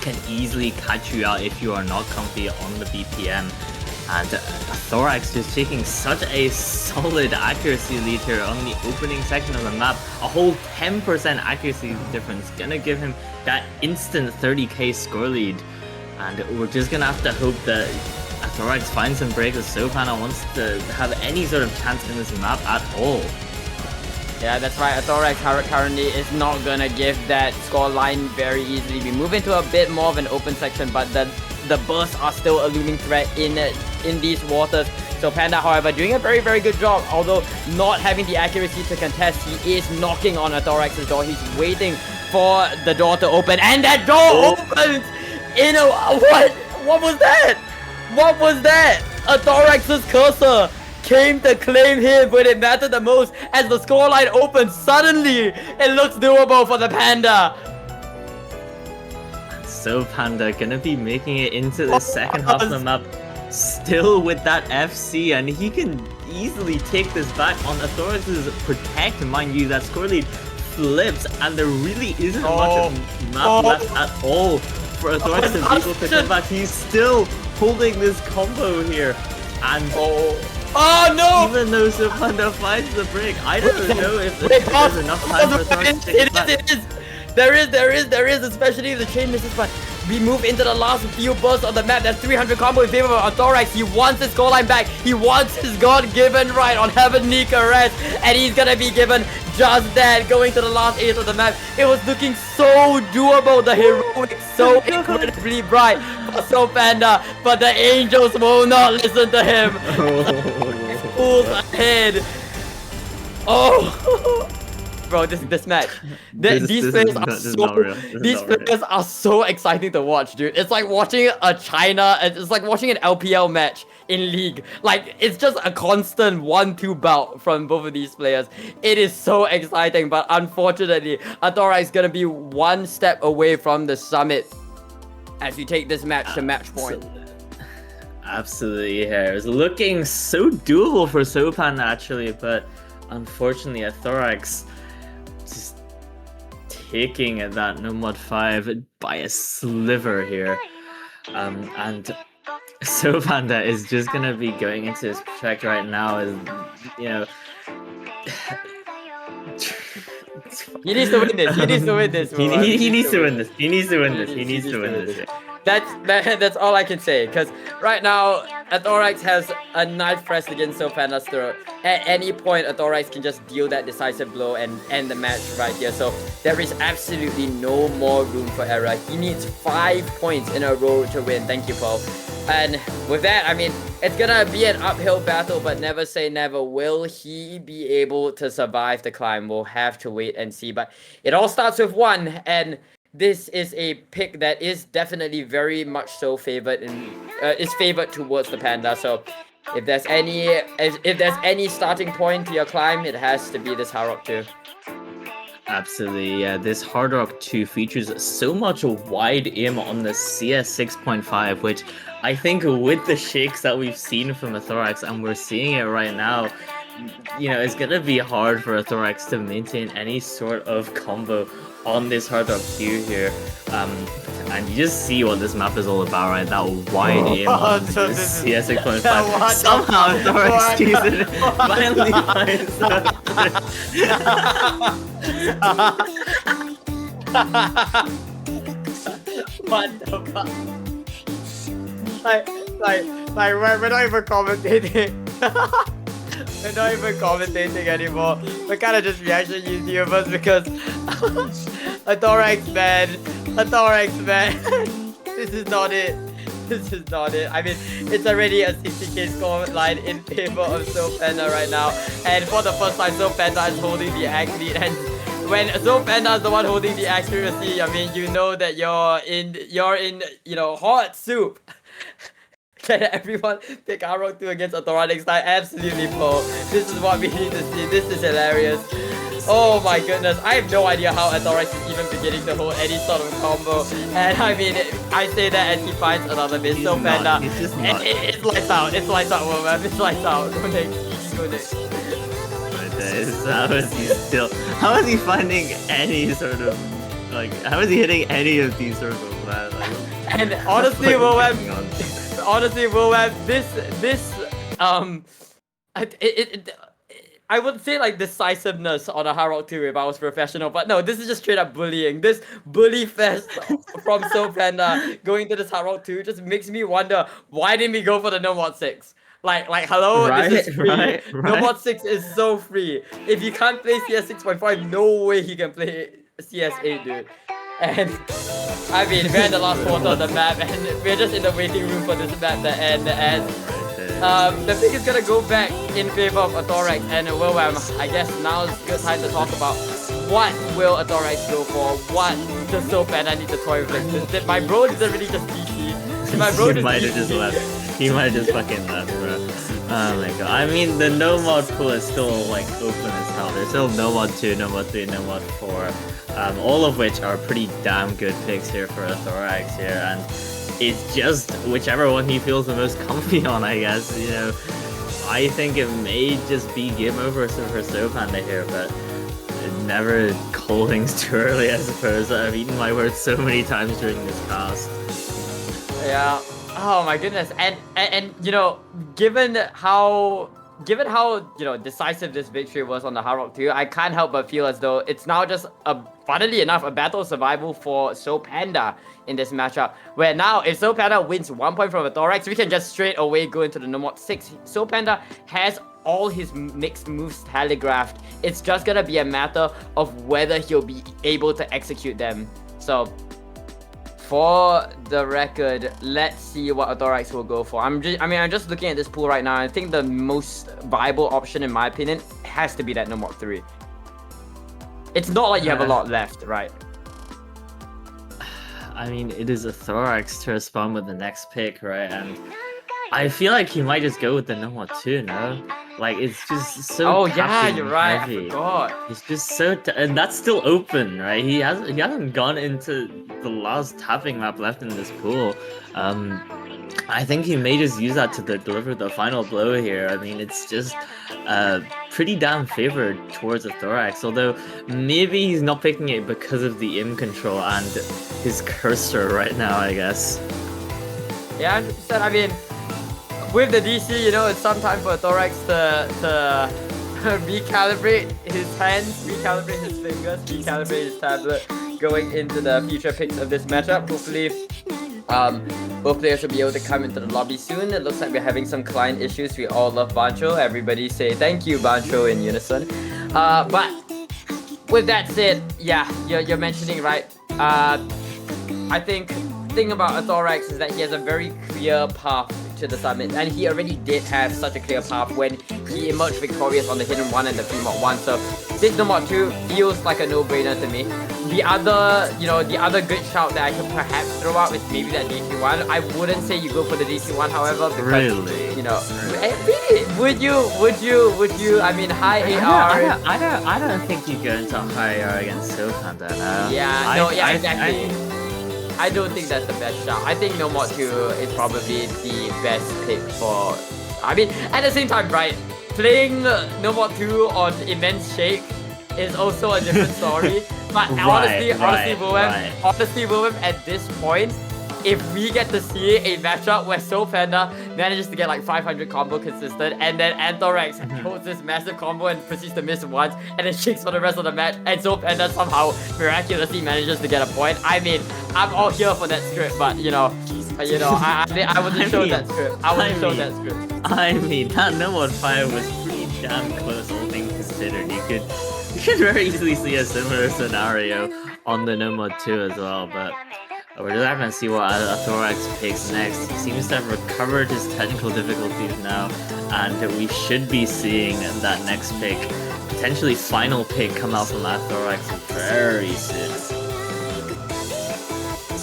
can easily catch you out if you are not comfy on the BPM. And AthoraX just taking such a solid accuracy lead here on the opening section of the map. A whole 10% accuracy difference, gonna give him that instant 30k score lead. And we're just gonna have to hope that AthoraX finds some breaks as SoPqnda wants to have any sort of chance in this map at all. Yeah, that's right. AthoraX currently is not gonna give that score line very easily. We move into a bit more of an open section, but the bursts are still a looming threat in these waters. SoPqnda, however, doing a very, very good job. Although not having the accuracy to contest, he is knocking on AthoraX's door. He's waiting for the door to open, and that door opens in a... What was that? What was that? AthoraX's cursor came to claim him when it mattered the most. As the scoreline opens, suddenly it looks doable for the Panda. SoPqnda gonna be making it into the second half of the map, still with that FC, and he can easily take this back on AthoraX's Protect. Mind you, that score lead flips, and there really isn't much of map left at all for AthoraX to be able to come back. He's still holding this combo here, and no! Even though SoPqnda finds the break, I don't know if there's enough time for AthoraX to take it back. It is. There is, especially if the chain misses, but we move into the last few bursts of the map. That's 300 combo in favor of AthoraX. He wants his scoreline back. He wants his God-given right on Heavenly Caress, and he's gonna be given just that. Going to the last 8 of the map, it was looking so doable. The heroic so incredibly bright for SoPqnda, but the angels will not listen to him. Fools ahead. Oh. Bro, this match, these players are so exciting to watch, dude. It's like watching it's like watching an LPL match in League. Like, it's just a constant 1-2 bout from both of these players. It is so exciting, but unfortunately, AthoraX is gonna be one step away from the summit as we take this match to match point. Absolutely, yeah. It's looking so doable for SoPqnda actually, but unfortunately, AthoraX just taking that No Mod 5 by a sliver here. And SoPqnda is just gonna be going into his Protect right now, as you know. He needs to win this. He needs to win this. He needs to win this. He needs to win this. He needs to win this. That's all I can say. Because right now, AthoraX has a knife pressed against SoPqnda's throat. At any point, AthoraX can just deal that decisive blow and end the match right here. So there is absolutely no more room for error. He needs 5 points in a row to win. Thank you, Paul. And with that, I mean, it's gonna be an uphill battle, but never say never. Will he be able to survive the climb? We'll have to wait and see. But it all starts with one, and this is a pick that is definitely very much so favored and is favored towards the Panda. So if there's any starting point to your climb, it has to be this Hard Rock 2. Absolutely, yeah. This Hard Rock 2 features so much wide aim on the CS 6.5, which I think with the shakes that we've seen from AthoraX, and we're seeing it right now, you know, it's gonna be hard for AthoraX to maintain any sort of combo on this Hard Rock 2 here. And you just see what this map is all about, right? That wide aim on the CS 6.5. Somehow AthoraX chooses it. Finally finds What the fuck? Like, we're not even commentating. We're not even commentating anymore. We're kind of just reaction YouTubers because AthoraX, man. AthoraX, man. This is not it. This is not it. I mean, it's already a 60k score line in favor of SoPqnda right now. And for the first time, SoPqnda is holding the axe lead. And when SoPqnda is the one holding the accuracy, I mean, you know that you're in, you know, hot soup. Can everyone pick Hard Rock 2 against Athora next time? Absolutely, Paul. This is what we need to see. This is hilarious. Oh my goodness. I have no idea how AthoraX is even beginning to hold any sort of combo. And I mean, I say that as he finds another miss. SoPqnda. It's lights out. It's lights out, World. It's lights out. Go next. Go next. How is he finding any sort of, like, how is he hitting any of these circles, man? Like, and honestly, World, I would say like decisiveness on a Hard Rock 2 if I was professional, but no, this is just straight up bullying. This bully fest from SoPqnda going to this Hard Rock 2 just makes me wonder, why didn't we go for the No Mod 6? Like hello, right, this is free. right. No Mod 6 is so free. If you can't play CS 6.5, no way he can play CS 8, dude. And I mean, we're in the last quarter of the map, and we're just in the waiting room for this map to end. And the pick is gonna go back in favor of AthoraX, and I guess now is a good time to talk about what will AthoraX go for. What does SoPqnda need to toy with? Did my bro literally just DC? My bro he might have just left. He might have just fucking left, bro. Oh my god. I mean, the no mod pool is still like open as hell. There's still no mod 2, no mod 3, no mod 4. All of which are pretty damn good picks here for AthoraX here, and it's just whichever one he feels the most comfy on, I guess. You know, I think it may just be game over for SoPqnda here, but never call things too early, I suppose. I've eaten my words so many times during this cast. Yeah. Oh my goodness. And you know, given how you know decisive this victory was on the Hard Rock 2, I can't help but feel as though it's now just funnily enough, a battle of survival for SoPqnda in this matchup. Where now, if SoPqnda wins 1 point from AthoraX, we can just straight away go into the No Mod 6. SoPqnda has all his mixed moves telegraphed. It's just gonna be a matter of whether he'll be able to execute them. So, for the record, let's see what AthoraX will go for. I'm just looking at this pool right now. I think the most viable option, in my opinion, has to be that No Mod 3. It's not like you have a lot left, right? I mean, it is AthoraX to respond with the next pick, right? And I feel like he might just go with the No Mod 2, no? Like, it's just so. Oh yeah, you're right. Heavy. I forgot. It's just so, and that's still open, right? He hasn't gone into the last tapping map left in this pool. I think he may just use that to deliver the final blow here. I mean, it's just pretty damn favored towards AthoraX, although maybe he's not picking it because of the aim control and his cursor right now, I guess. Yeah, 100%. I mean, with the DC, you know, it's some time for AthoraX to recalibrate his hands, recalibrate his fingers, recalibrate his tablet going into the future picks of this matchup. Hopefully, Both players will be able to come into the lobby soon. It looks like we're having some client issues. We all love Bancho. Everybody say thank you, Bancho, in unison. But with that said, yeah, you're mentioning right. I think the thing about AthoraX is that he has a very clear path to the summit, and he already did have such a clear path when he emerged victorious on the Hidden 1 and the Free Mod 1. So this No Mod 2 feels like a no-brainer to me. The other good shout that I could perhaps throw out is maybe that DC1. I wouldn't say you go for the DC1, however, because Really? Really? Would you? I mean, high AR. I don't think you go into high AR against SoPqnda. Yeah, exactly. I don't think that's the best shout. I think No Mod 2 is probably the best pick for. I mean, at the same time, right? Playing No Mod 2 on Immense Shake is also a different story. But honestly, Willem, at this point, if we get to see a matchup where SoPqnda manages to get like 500 combo consistent, and then AthoraX holds this massive combo and proceeds to miss once, and then shakes for the rest of the match, and SoPqnda somehow miraculously manages to get a point. I mean, I'm all here for that script, but I wasn't shown that script. I mean, that No Mod 5 was pretty damn close, all things considered. You could very easily see a similar scenario on the No Mod 2 as well, but we're just having to see what AthoraX picks next. He seems to have recovered his technical difficulties now, and we should be seeing that next pick, potentially final pick, come out from AthoraX very soon.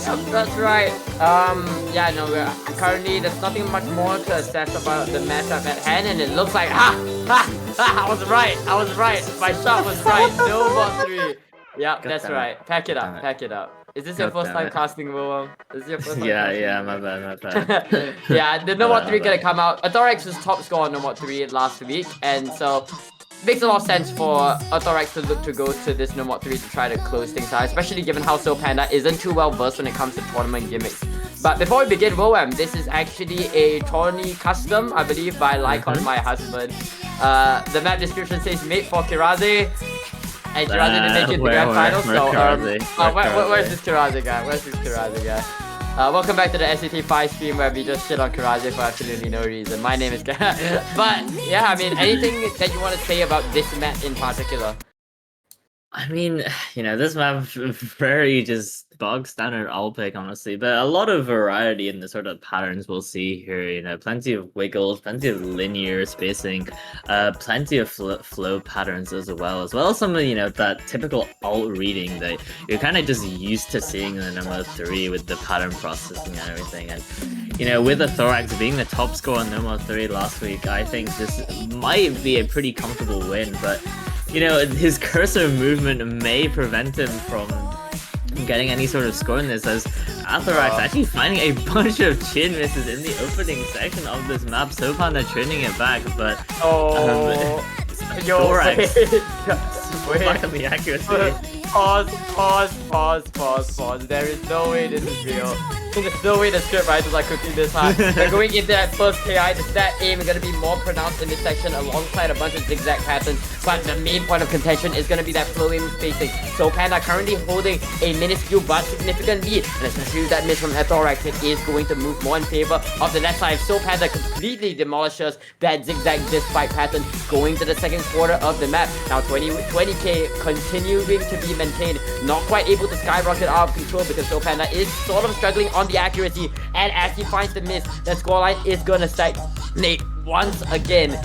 Yep, that's right. Currently there's nothing much more to assess about the matchup at hand, and it looks like I was right. My shot was right. No Mod 3. Yep, that's right. Pack it up. Is this your first time casting, Willem? Is this your first time? Yeah, my bad. Yeah, the No Mod 3 gonna come out. AthoraX was top score on No Mod 3 last week, and so makes a lot of sense for AthoraX to look to go to this No Mod 3 to try to close things out, especially given how SoPqnda isn't too well versed when it comes to tournament gimmicks. But before we begin, Willem, this is actually a tourney custom, I believe, by Lycon, my husband. The map description says made for Kiraze. And Kiraze didn't make it to grand finals, so where's this Kiraze guy? Welcome back to the SAT5 stream where we just shit on Kiraze for absolutely no reason. My name is But yeah, I mean, anything that you want to say about this map in particular? I mean, this map very just bog standard all pick, honestly, but a lot of variety in the sort of patterns we'll see here. Plenty of wiggles, plenty of linear spacing, plenty of flow patterns as well as some of that typical alt reading that you're kind of just used to seeing in the number 3 with the pattern processing and everything. And with AthoraX being the top scorer on number 3 last week, I think this might be a pretty comfortable win, but his cursor movement may prevent him from getting any sort of score in this, as AthoraX actually finding a bunch of chin misses in the opening section of this map. SoPqnda training it back, but AthoraX back on the accuracy. Pause. There is no way this is real. There's no way the script writers are cooking this hard. They're going into that first KI. The stat aim is going to be more pronounced in this section alongside a bunch of zigzag patterns. But the main point of contention is going to be that flow aim spacing. SoPqnda currently holding a minuscule but significant lead. And especially with that miss from AthoraX, it is going to move more in favor of the left side. SoPqnda completely demolishes that zigzag disc fight pattern going to the second quarter of the map. Now 20k continuing to be maintained. Not quite able to skyrocket out of control because SoPqnda is sort of struggling on the accuracy, and as he finds the miss, the scoreline is gonna stagnate once again.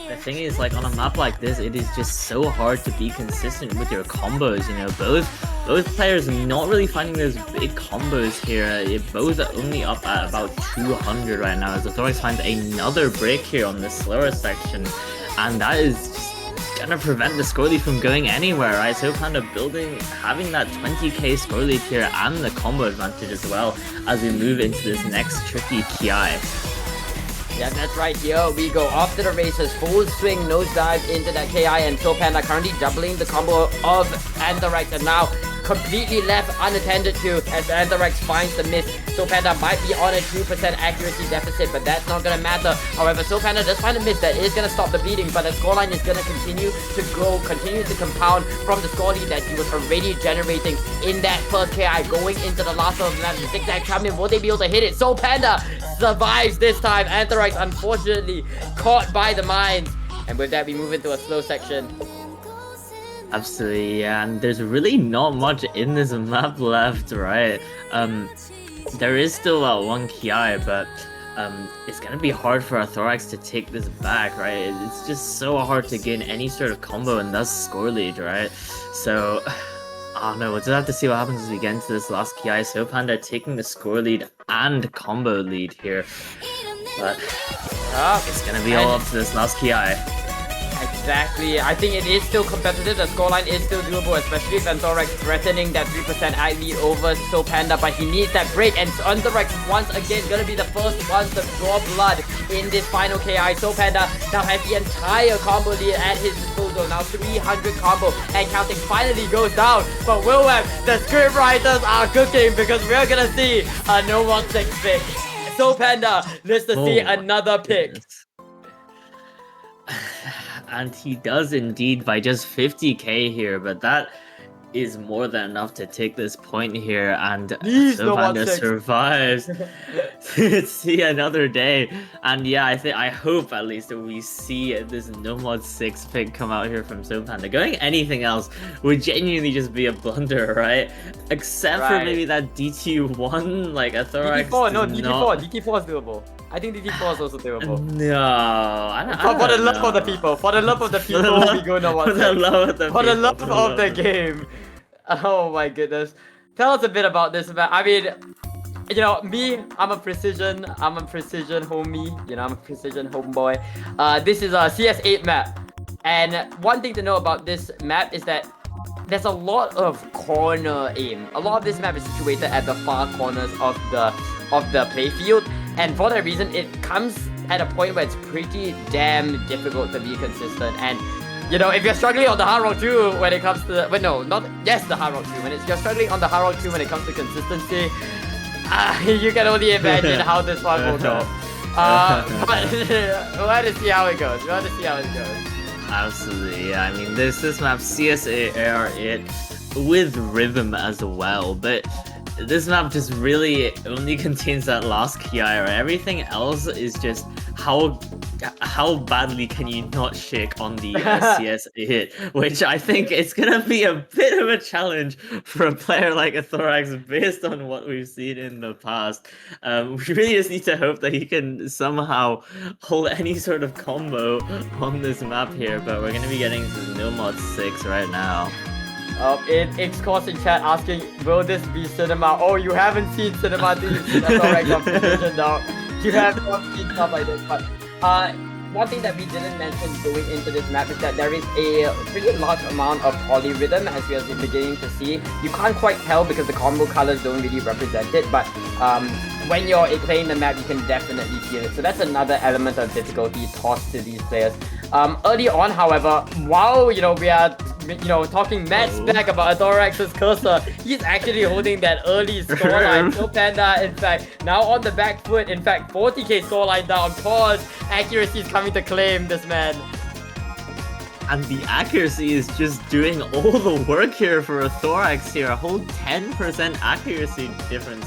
The thing is, on a map like this, it is just so hard to be consistent with your combos. Both players not really finding those big combos here. Both are only up at about 200 right now, as AthoraX finds another break here on the slower section, and that is just gonna prevent the score lead from going anywhere, right? SoPqnda having that 20k score lead here and the combo advantage as well as we move into this next tricky KI. Yeah, that's right. Here we go off to the races, full swing nosedive into that KI, and SoPqnda currently doubling the combo of AthoraX, and now completely left unattended to as AthoraX finds the miss. SoPqnda might be on a 2% accuracy deficit, but that's not gonna matter. However, SoPqnda does find a miss that is gonna stop the bleeding, but the scoreline is gonna continue to grow, continue to compound from the score lead that he was already generating in that first KI going into the last of the match. The zigzag champion, will they be able to hit it? SoPqnda survives this time. AthoraX unfortunately caught by the mines. And with that, we move into a slow section. Absolutely, yeah, and there's really not much in this map left, right? There is still one KI, but it's gonna be hard for AthoraX to take this back, right? It's just so hard to gain any sort of combo and thus score lead, right? So, I don't know, we'll just have to see what happens as we get into this last KI. SoPqnda taking the score lead and combo lead here, but it's gonna be all up to this last KI. Exactly. I think it is still competitive. The scoreline is still doable, especially if AthoraX threatening that 3% eye lead over SoPqnda, but he needs that break, and AthoraX once again gonna be the first ones to draw blood in this final KI. SoPqnda now has the entire combo lead at his disposal. Now 300 combo and counting finally goes down. But Wilweb, the script writers are cooking because we're gonna see a no more 6 pick. SoPqnda lives to see another pick. And he does indeed by just 50k here, but that is more than enough to take this point here, and SoPqnda survives to see another day. And yeah, I hope at least that we see this no mod 6 pick come out here from SoPqnda. Going anything else would genuinely just be a blunder, right? Except for maybe that DT1, like AthoraX. DT4 is doable. I think DT4 is also doable. No, I don't for the love of the people, we go no one. For the love of the people, for the love of the game. Oh my goodness. Tell us a bit about this map. I mean, you know, me, I'm a precision homie. You know, I'm a precision homeboy. This is a CS8 map. And one thing to know about this map is that there's a lot of corner aim. A lot of this map is situated at the far corners of the playfield. And for that reason, it comes at a point where it's pretty damn difficult to be consistent. And you know, if you're struggling on the hard rock 2 when it comes to the hard rock 2, when you're struggling on the hard rock 2 when it comes to consistency, you can only imagine how this one will go. But we'll have to see how it goes. Absolutely, yeah. I mean, this map CS8 with rhythm as well, but this map just really only contains that last KI, right? Everything else is just how badly can you not shake on the CS8, which I think it's gonna be a bit of a challenge for a player like AthoraX based on what we've seen in the past. We really just need to hope that he can somehow hold any sort of combo on this map here, but we're gonna be getting to no mod 6 right now. X-Course in chat asking, will this be cinema? Oh, you haven't seen cinema, you've seen AthoraX on precision now. You have not seen stuff like this, but one thing that we didn't mention going into this map is that there is a pretty large amount of polyrhythm, as we are beginning to see. You can't quite tell because the combo colors don't really represent it, but when you're playing the map, you can definitely feel it. So that's another element of difficulty tossed to these players. Early on, however, while we are talking mad back about AthoraX's cursor, he's actually holding that early scoreline. SoPqnda, in fact, now on the back foot. In fact, 40k scoreline down. Pause. Accuracy is coming to claim this man. And the accuracy is just doing all the work here for AthoraX here. A whole 10% accuracy difference.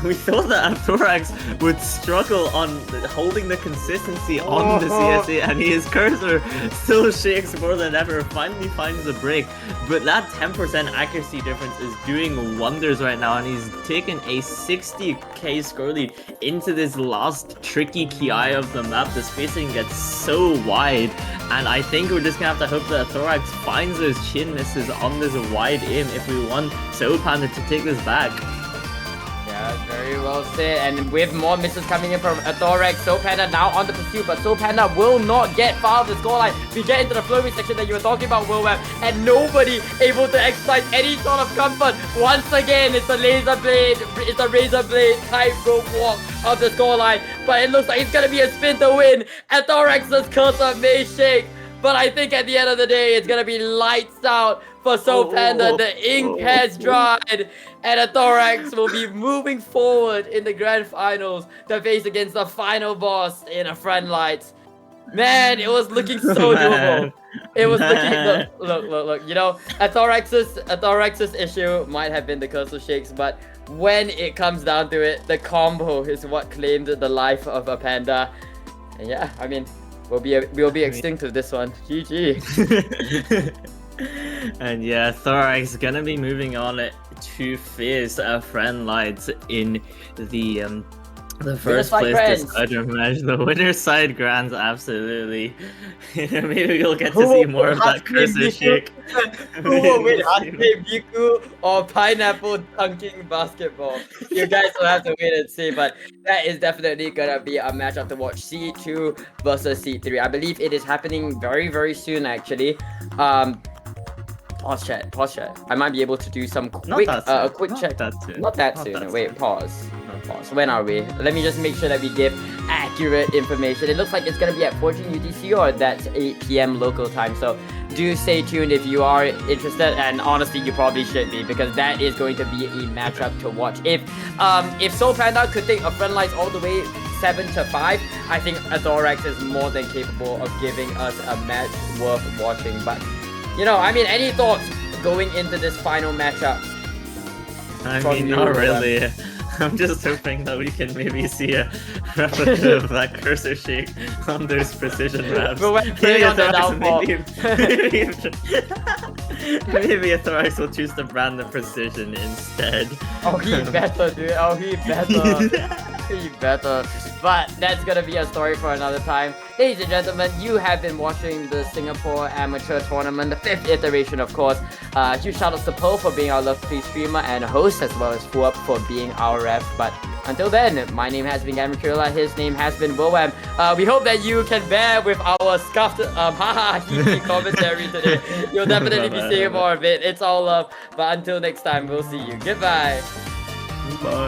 We thought that AthoraX would struggle on holding the consistency on the CS8, and his cursor still shakes more than ever, finally finds a break. But that 10% accuracy difference is doing wonders right now, and he's taken a 60k score lead into this last tricky KI of the map. The spacing gets so wide, and I think we're just gonna have to hope that AthoraX finds those chin misses on this wide aim if we want SoPqnda to take this back. Yeah, very well said. And with more misses coming in from AthoraX, SoPqnda now on the pursuit, but SoPqnda will not get far of the scoreline. We get into the flurry section that you were talking about, Wilweb, and nobody able to exercise any sort of comfort. Once again, it's a razor blade type rope walk of the scoreline, but it looks like it's gonna be a spin to win. AthoraX's cursor may shake, But I think at the end of the day, it's gonna be lights out for SoPqnda. The ink has dried, and AthoraX will be moving forward in the grand finals to face against the final boss in a friend lights. Man, it was looking so doable. It was looking look. You know, AthoraX's issue might have been the cursor shakes, but when it comes down to it, the combo is what claimed the life of a panda. And yeah, I mean, we'll be extinct with this one. GG. And yeah, AthoraX gonna be moving on to face friend lights in the first place decider match. The winner side grands, absolutely. Maybe we'll get to see more of that cursor shake. Who will win, Hasuke Biku or Pineapple dunking basketball? You guys will have to wait and see, but that is definitely gonna be a matchup to watch. Seed 2 versus Seed 3. I believe it is happening very soon, actually. Pause chat. I might be able to do some quick check. Not that soon. Wait, pause. When are we? Let me just make sure that we give accurate information. It looks like it's gonna be at 14 UTC, or that's 8 PM local time. So do stay tuned if you are interested, and honestly, you probably should be, because that is going to be a matchup to watch. If SoPqnda could take a friend lights all the way 7-5, I think AthoraX is more than capable of giving us a match worth watching. But you know, I mean, any thoughts going into this final matchup? I mean, not really. I'm just hoping that we can maybe see a replica of that cursor shake on those precision maps. But when playing on the downfall. Maybe AthoraX will choose to brand the precision instead. Oh, he better, dude. Oh, he better. He better. But that's gonna be a story for another time. Ladies and gentlemen, you have been watching the Singapore Amateur Tournament, the 5th iteration, of course. Huge shoutouts to Pearl for being our lovely streamer and host, as well as Fuup for being our ref. But until then, my name has been Gamerkurilla, his name has been Wilwam. We hope that you can bear with our scuffed hee commentary today. You'll definitely be seeing more of it. It's all love. But until next time, we'll see you. Goodbye. Bye.